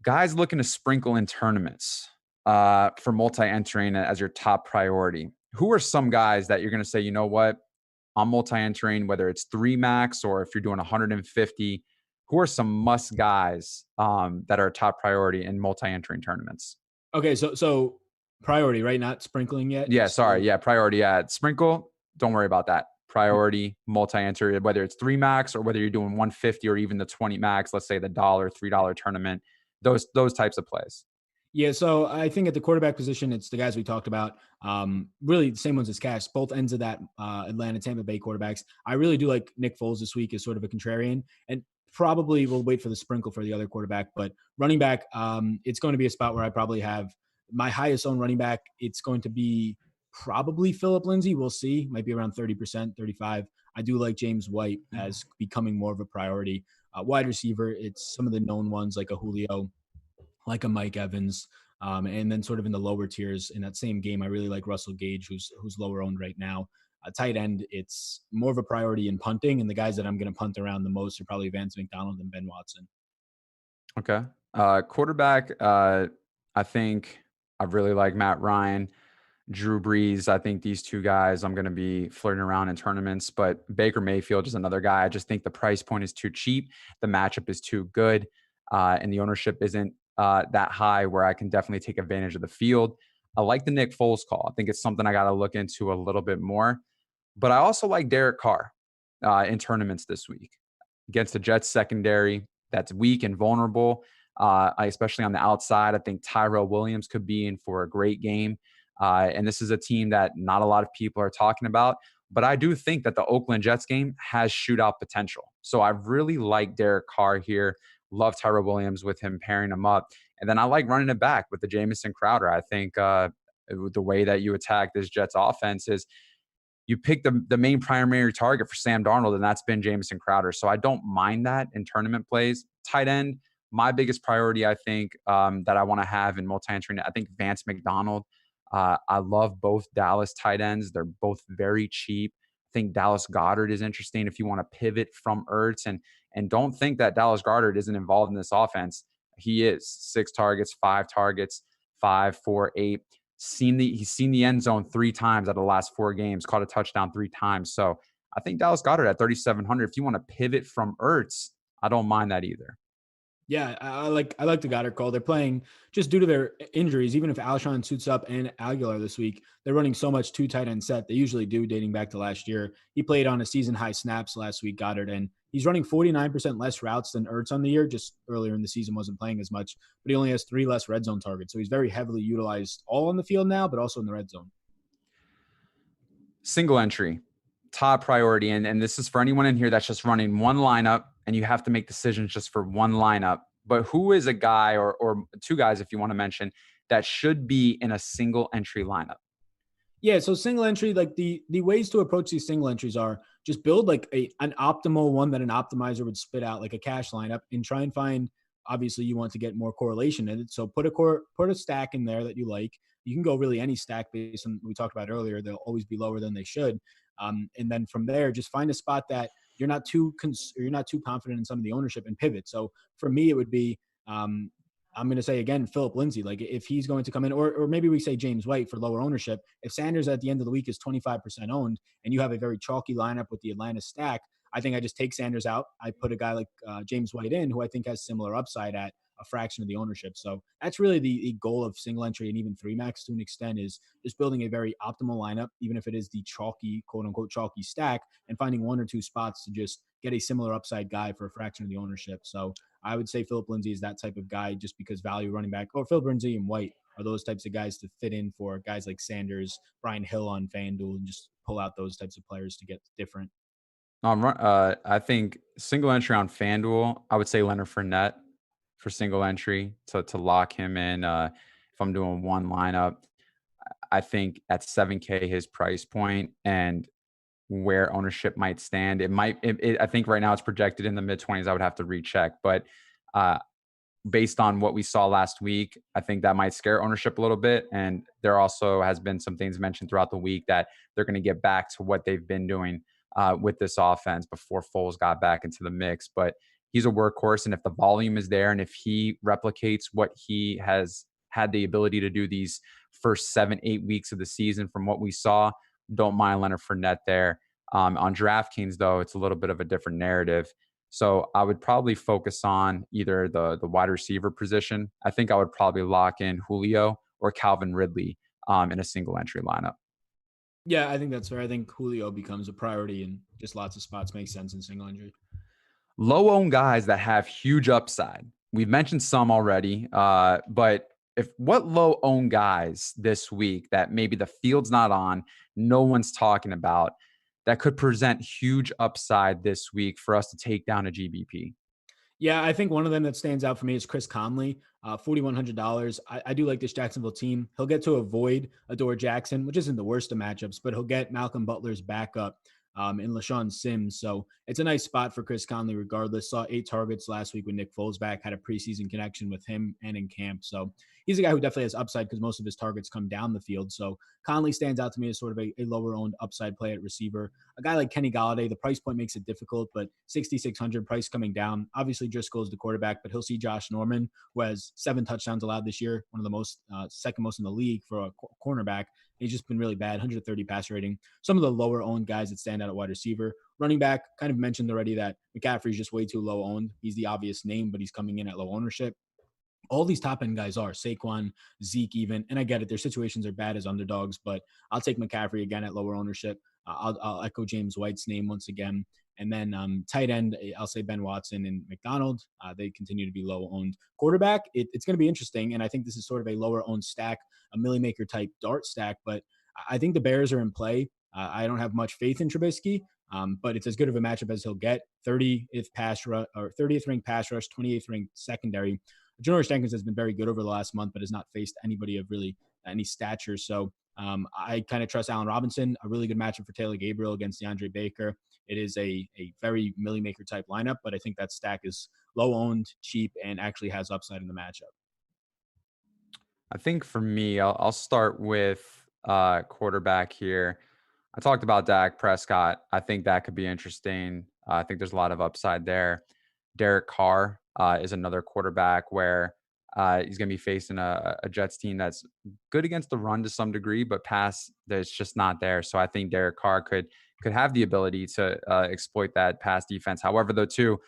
Guys looking to sprinkle in tournaments for multi-entering as your top priority. Who are some guys that you're going to say, you know what, I'm multi-entering, whether it's 3 max or if you're doing 150, who are some must guys that are a top priority in multi-entering tournaments? Okay, so priority, right? Not sprinkling yet. Yeah, sorry. So Yeah, priority. Yeah, sprinkle. Don't worry about that. Priority, multi-entry, whether it's 3 max or whether you're doing 150 or even the 20 max, let's say the $3 tournament, those types of plays. yeah, so I think at the quarterback position, it's the guys we talked about. Really, the same ones as Cash, both ends of that Atlanta Tampa Bay quarterbacks. I really do like Nick Foles this week as sort of a contrarian, and probably will wait for the sprinkle for the other quarterback. But running back, it's going to be a spot where I probably have my highest owned running back. It's going to be probably Philip Lindsay. We'll see. Might be around 30%, 35. I do like James White as becoming more of a priority. Wide receiver, it's some of the known ones like a Julio, like a Mike Evans. And then sort of in the lower tiers in that same game, I really like Russell Gage, who's lower owned right now. Tight end, it's more of a priority in punting, and the guys that I'm going to punt around the most are probably Vance McDonald and Ben Watson. Okay. Quarterback, I think I really like Matt Ryan, Drew Brees. I think these two guys I'm going to be flirting around in tournaments, but Baker Mayfield is another guy. I just think the price point is too cheap. The matchup is too good, and the ownership isn't that high where I can definitely take advantage of the field. I like the Nick Foles call. I think it's something I got to look into a little bit more. But I also like Derek Carr in tournaments this week against the Jets secondary that's weak and vulnerable, especially on the outside. I think Tyrell Williams could be in for a great game. And this is a team that not a lot of people are talking about. But I do think that the Oakland Jets game has shootout potential. So I really like Derek Carr here. Love Tyrell Williams with him pairing him up. And then I like running it back with the Jamison Crowder. I think the way that you attack this Jets offense is you pick the main primary target for Sam Darnold, and that's been Jamison Crowder. So I don't mind that in tournament plays. Tight end, my biggest priority, I think, that I want to have in multi-entry, I think Vance McDonald. I love both Dallas tight ends. They're both very cheap. I think Dallas Goedert is interesting if you want to pivot from Ertz, and don't think that Dallas Goedert isn't involved in this offense. He is 6 targets, 5 targets, 5, 4, 8. He's seen the end zone 3 times out of the last 4 games, caught a touchdown 3 times. So I think Dallas Goedert at 3,700. If you want to pivot from Ertz, I don't mind that either. Yeah, I like the Goddard call. They're playing just due to their injuries. Even if Alshon suits up and Aguilar this week, they're running so much 2 tight end set. They usually do, dating back to last year. He played on a season high snaps last week, Goddard, and he's running 49% less routes than Ertz on the year. Just earlier in the season wasn't playing as much, but he only has 3 less red zone targets. So he's very heavily utilized all on the field now, but also in the red zone. Single entry, top priority. And this is for anyone in here that's just running one lineup and you have to make decisions just for one lineup. But who is a guy or 2 guys, if you want to mention, that should be in a single entry lineup? Yeah, so single entry, like the ways to approach these single entries are just build like an optimal one that an optimizer would spit out, like a cash lineup, and try and find. Obviously, you want to get more correlation in it, so put a stack in there that you like. You can go really any stack based on what we talked about earlier. They'll always be lower than they should, and then from there, just find a spot that you're not too confident in some of the ownership and pivot. So for me, it would be I'm going to say again, Philip Lindsay, like if he's going to come in, or maybe we say James White for lower ownership. If Sanders at the end of the week is 25% owned and you have a very chalky lineup with the Atlanta stack, I think I just take Sanders out. I put a guy like James White in, who I think has similar upside at a fraction of the ownership. So that's really the goal of single entry and even 3 max to an extent, is just building a very optimal lineup, even if it is the chalky, quote unquote, chalky stack, and finding 1 or 2 spots to just get a similar upside guy for a fraction of the ownership. So I would say Philip Lindsay is that type of guy, just because value running back, or Philip Lindsay and White are those types of guys to fit in for guys like Sanders, Brian Hill on FanDuel, and just pull out those types of players to get different. I think single entry on FanDuel, I would say Leonard Fournette for single entry to lock him in. If I'm doing one lineup, I think at 7K his price point and where ownership might stand, I think right now it's projected in the mid 20s. I would have to recheck, but uh, based on what we saw last week, I think that might scare ownership a little bit. And there also has been some things mentioned throughout the week that they're going to get back to what they've been doing with this offense before Foles got back into the mix. But he's a workhorse, and if the volume is there and if he replicates what he has had the ability to do these first 7-8 weeks of the season from what we saw, don't mind Leonard Fournette there. On DraftKings, though, it's a little bit of a different narrative. So I would probably focus on either the wide receiver position. I think I would probably lock in Julio or Calvin Ridley in a single entry lineup. Yeah, I think that's fair. I think Julio becomes a priority, and just lots of spots make sense in single entry. Low owned guys that have huge upside. We've mentioned some already, but what low owned guys this week that maybe the field's not on, no one's talking about, that could present huge upside this week for us to take down a GBP? Yeah, I think one of them that stands out for me is Chris Conley, $4,100. I do like this Jacksonville team. He'll get to avoid Adore Jackson, which isn't the worst of matchups, but he'll get Malcolm Butler's backup in LaShawn Sims. So it's a nice spot for Chris Conley regardless. Saw 8 targets last week when Nick Foles back, had a preseason connection with him and in camp. So he's a guy who definitely has upside because most of his targets come down the field. So Conley stands out to me as sort of a lower owned upside play at receiver. A guy like Kenny Galladay, the price point makes it difficult, but 6,600 price coming down. Obviously, Driscoll's the quarterback, but he'll see Josh Norman, who has 7 touchdowns allowed this year, one of the most, second most in the league for a cornerback. He's just been really bad, 130 passer rating. Some of the lower owned guys that stand out at wide receiver. Running back, kind of mentioned already that McCaffrey's just way too low owned. He's the obvious name, but he's coming in at low ownership. All these top end guys are Saquon, Zeke, even, and I get it. Their situations are bad as underdogs, but I'll take McCaffrey again at lower ownership. I'll echo James White's name once again. And then tight end, I'll say Ben Watson and McDonald. They continue to be low owned. Quarterback, it's going to be interesting. And I think this is sort of a lower owned stack, a Millie Maker type dart stack. But I think the Bears are in play. I don't have much faith in Trubisky, but it's as good of a matchup as he'll get. 30th pass rush, or 30th ranked pass rush, 28th ranked secondary. Janoris Jenkins has been very good over the last month, but has not faced anybody of really any stature. So I kind of trust Allen Robinson. A really good matchup for Taylor Gabriel against DeAndre Baker. It is a very Millie Maker type lineup, but I think that stack is low owned, cheap, and actually has upside in the matchup. I think for me, I'll start with quarterback here. I talked about Dak Prescott. I think that could be interesting. I think there's a lot of upside there. Derek Carr is another quarterback where he's going to be facing a Jets team that's good against the run to some degree, but pass that's just not there. So I think Derek Carr could have the ability to exploit that pass defense. However, though, too,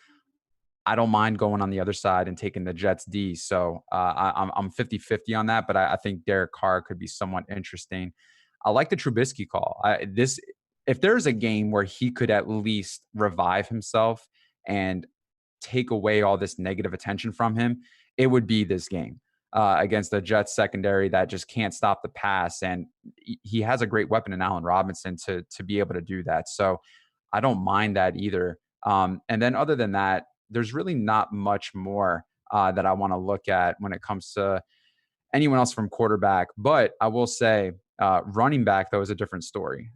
I don't mind going on the other side and taking the Jets D. So I'm 50-50 on that, but I think Derek Carr could be somewhat interesting. I like the Trubisky call. If there's a game where he could at least revive himself and take away all this negative attention from him, it would be this game against the Jets secondary that just can't stop the pass. And he has a great weapon in Allen Robinson to be able to do that. So I don't mind that either. And then other than that, there's really not much more that I want to look at when it comes to anyone else from quarterback. But I will say running back, though, is a different story.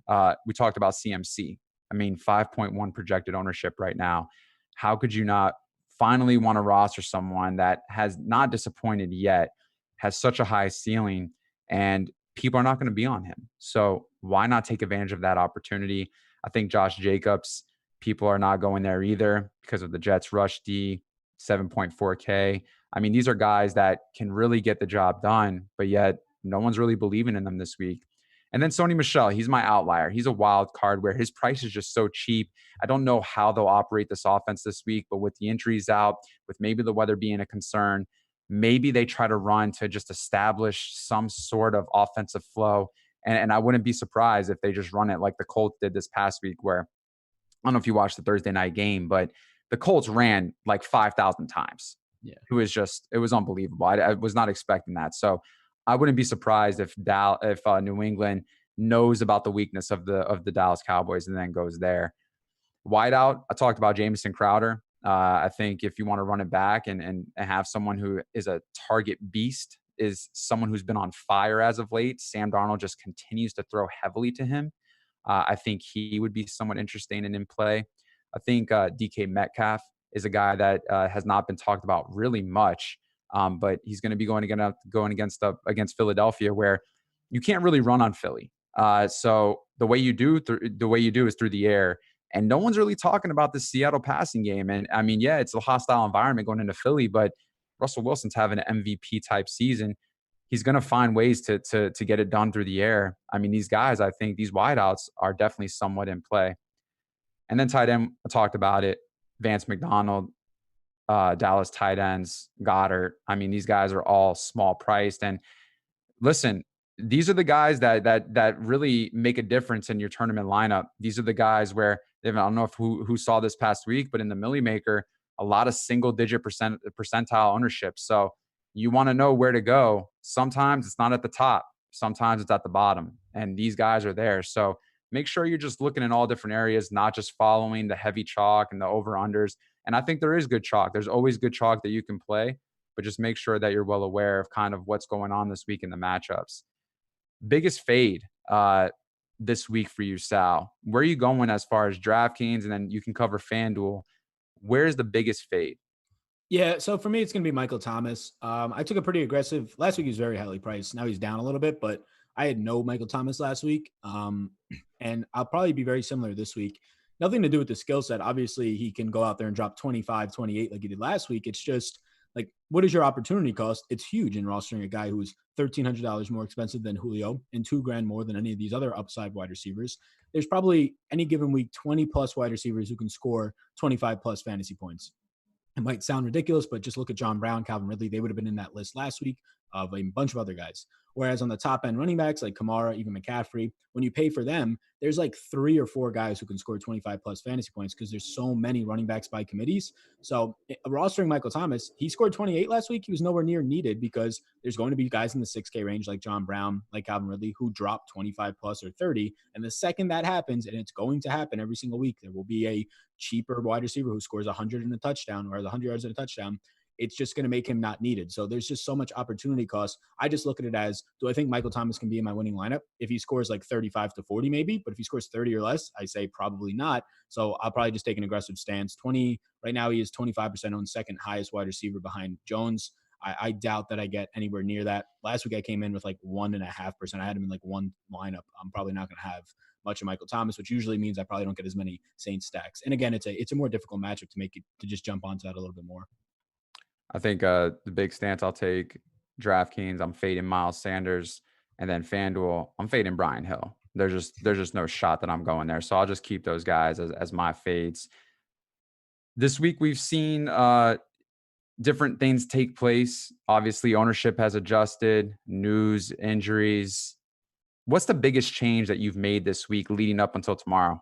We talked about CMC. I mean, 5.1 projected ownership right now. How could you not finally want to roster someone that has not disappointed yet, has such a high ceiling, and people are not going to be on him? So why not take advantage of that opportunity? I think Josh Jacobs, people are not going there either because of the Jets rush D, 7.4K. I mean, these are guys that can really get the job done, but yet no one's really believing in them this week. And then Stoney Michele, he's my outlier. He's a wild card where his price is just so cheap. I don't know how they'll operate this offense this week, but with the injuries out, with maybe the weather being a concern, maybe they try to run to just establish some sort of offensive flow. And I wouldn't be surprised if they just run it like the Colts did this past week, where I don't know if you watched the Thursday night game, but the Colts ran like 5,000 times. Yeah. It was unbelievable. I was not expecting that. So I wouldn't be surprised if New England knows about the weakness of the Dallas Cowboys and then goes there. Wideout, I talked about Jamison Crowder. I think if you want to run it back and have someone who is a target beast, is someone who's been on fire as of late. Sam Darnold just continues to throw heavily to him. I think he would be somewhat interesting and in play. I think DK Metcalf is a guy that has not been talked about really much, but he's going to be going against Philadelphia, where you can't really run on Philly. So the way you do is through the air, and no one's really talking about the Seattle passing game. And I mean, yeah, it's a hostile environment going into Philly, but Russell Wilson's having an MVP type season. He's going to find ways to get it done through the air. I mean, these guys, I think these wideouts are definitely somewhat in play. And then tight end, I talked about it. Vance McDonald, Dallas tight ends, Goddard. I mean, these guys are all small priced. And listen, these are the guys that really make a difference in your tournament lineup. These are the guys where I don't know if who saw this past week, but in the Millie Maker, a lot of single digit percentile ownership. So you want to know where to go. Sometimes it's not at the top. Sometimes it's at the bottom. And these guys are there. So make sure you're just looking in all different areas, not just following the heavy chalk and the over-unders. And I think there is good chalk. There's always good chalk that you can play, but just make sure that you're well aware of kind of what's going on this week in the matchups. Biggest fade this week for you, Sal? Where are you going as far as DraftKings? And then you can cover FanDuel. Where's the biggest fade? Yeah, so for me, it's going to be Michael Thomas. I took a pretty aggressive. Last week he was very highly priced. Now he's down a little bit, but I had no Michael Thomas last week, and I'll probably be very similar this week. Nothing to do with the skill set. Obviously, he can go out there and drop 25, 28 like he did last week. It's just like, what is your opportunity cost? It's huge in rostering a guy who's $1,300 more expensive than Julio and $2,000 more than any of these other upside wide receivers. There's probably any given week 20 plus wide receivers who can score 25 plus fantasy points. It might sound ridiculous, but just look at John Brown, Calvin Ridley. They would have been in that list last week of a bunch of other guys. Whereas on the top end running backs like Kamara, even McCaffrey, when you pay for them, there's like 3 or 4 guys who can score 25 plus fantasy points because there's so many running backs by committees. So rostering Michael Thomas, he scored 28 last week. He was nowhere near needed because there's going to be guys in the 6K range like John Brown, like Calvin Ridley, who drop 25 plus or 30. And the second that happens, and it's going to happen every single week, there will be a cheaper wide receiver who scores 100 in a touchdown or 100 yards in a touchdown. it's just going to make him not needed. So there's just so much opportunity cost. I just look at it as, do I think Michael Thomas can be in my winning lineup? If he scores like 35 to 40, maybe, but if he scores 30 or less, I say probably not. So I'll probably just take an aggressive stance. Right now, he is 25% owned, second highest wide receiver behind Jones. I doubt that I get anywhere near that. Last week I came in with like 1.5%. I had him in like one lineup. I'm probably not going to have much of Michael Thomas, which usually means I probably don't get as many Saints stacks. And again, it's a more difficult matchup to make it to just jump onto that a little bit more. I think the big stance I'll take, DraftKings, I'm fading Miles Sanders, and then FanDuel, I'm fading Brian Hill. There's just no shot that I'm going there. So I'll just keep those guys as my fades. This week we've seen different things take place. Obviously, ownership has adjusted, news, injuries. What's the biggest change that you've made this week leading up until tomorrow?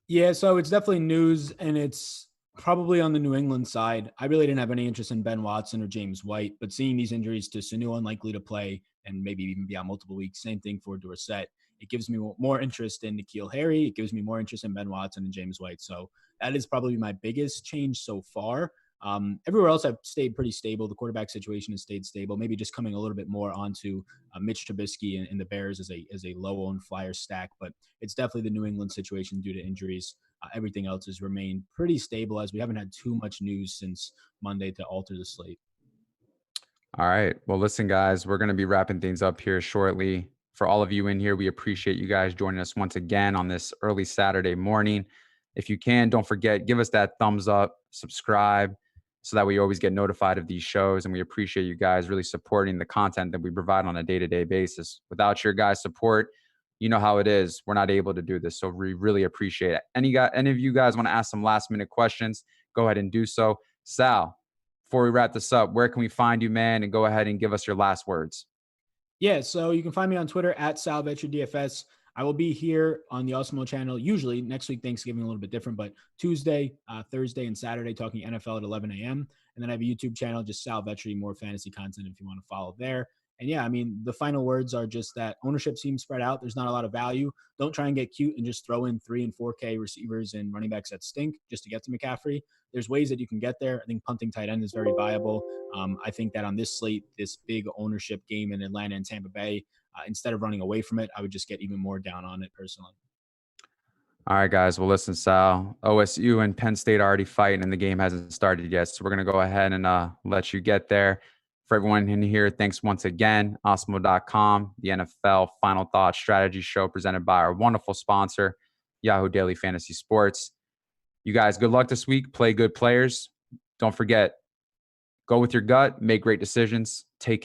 Yeah, so it's definitely news, and it's probably on the New England side. I really didn't have any interest in Ben Watson or James White, but seeing these injuries to Sanu unlikely to play and maybe even be out multiple weeks, same thing for Dorsett. It gives me more interest in N'Keal Harry. It gives me more interest in Ben Watson and James White. So that is probably my biggest change so far. Everywhere else, I've stayed pretty stable. The quarterback situation has stayed stable. Maybe just coming a little bit more onto Mitch Trubisky and the Bears as a low owned flyer stack, but it's definitely the New England situation due to injuries. Everything else has remained pretty stable as we haven't had too much news since Monday to alter the slate. All right. Well, listen, guys, we're going to be wrapping things up here shortly. For all of you in here, we appreciate you guys joining us once again on this early Saturday morning. If you can, don't forget, give us that thumbs up, subscribe, so that we always get notified of these shows. And we appreciate you guys really supporting the content that we provide on a day-to-day basis. Without your guys' support, you know how it is. We're not able to do this. So we really appreciate it. Any of you guys want to ask some last-minute questions, go ahead and do so. Sal, before we wrap this up, where can we find you, man? And go ahead and give us your last words. Yeah, so you can find me on Twitter at DFS. I will be here on the Awesemo channel. Usually next week, Thanksgiving, a little bit different, but Tuesday, Thursday, and Saturday talking NFL at 11 a.m. And then I have a YouTube channel, just Sal Vetri, more fantasy content if you want to follow there. And yeah, I mean, the final words are just that ownership seems spread out. There's not a lot of value. Don't try and get cute and just throw in 3 and 4K receivers and running backs that stink just to get to McCaffrey. There's ways that you can get there. I think punting tight end is very viable. I think that on this slate, this big ownership game in Atlanta and Tampa Bay, instead of running away from it, I would just get even more down on it personally. All right, guys. Well, listen, Sal, OSU and Penn State are already fighting, and the game hasn't started yet. So we're going to go ahead and let you get there. For everyone in here, thanks once again. Awesemo.com, the NFL Final Thought Strategy Show presented by our wonderful sponsor, Yahoo Daily Fantasy Sports. You guys, good luck this week. Play good players. Don't forget, go with your gut, make great decisions. Take care.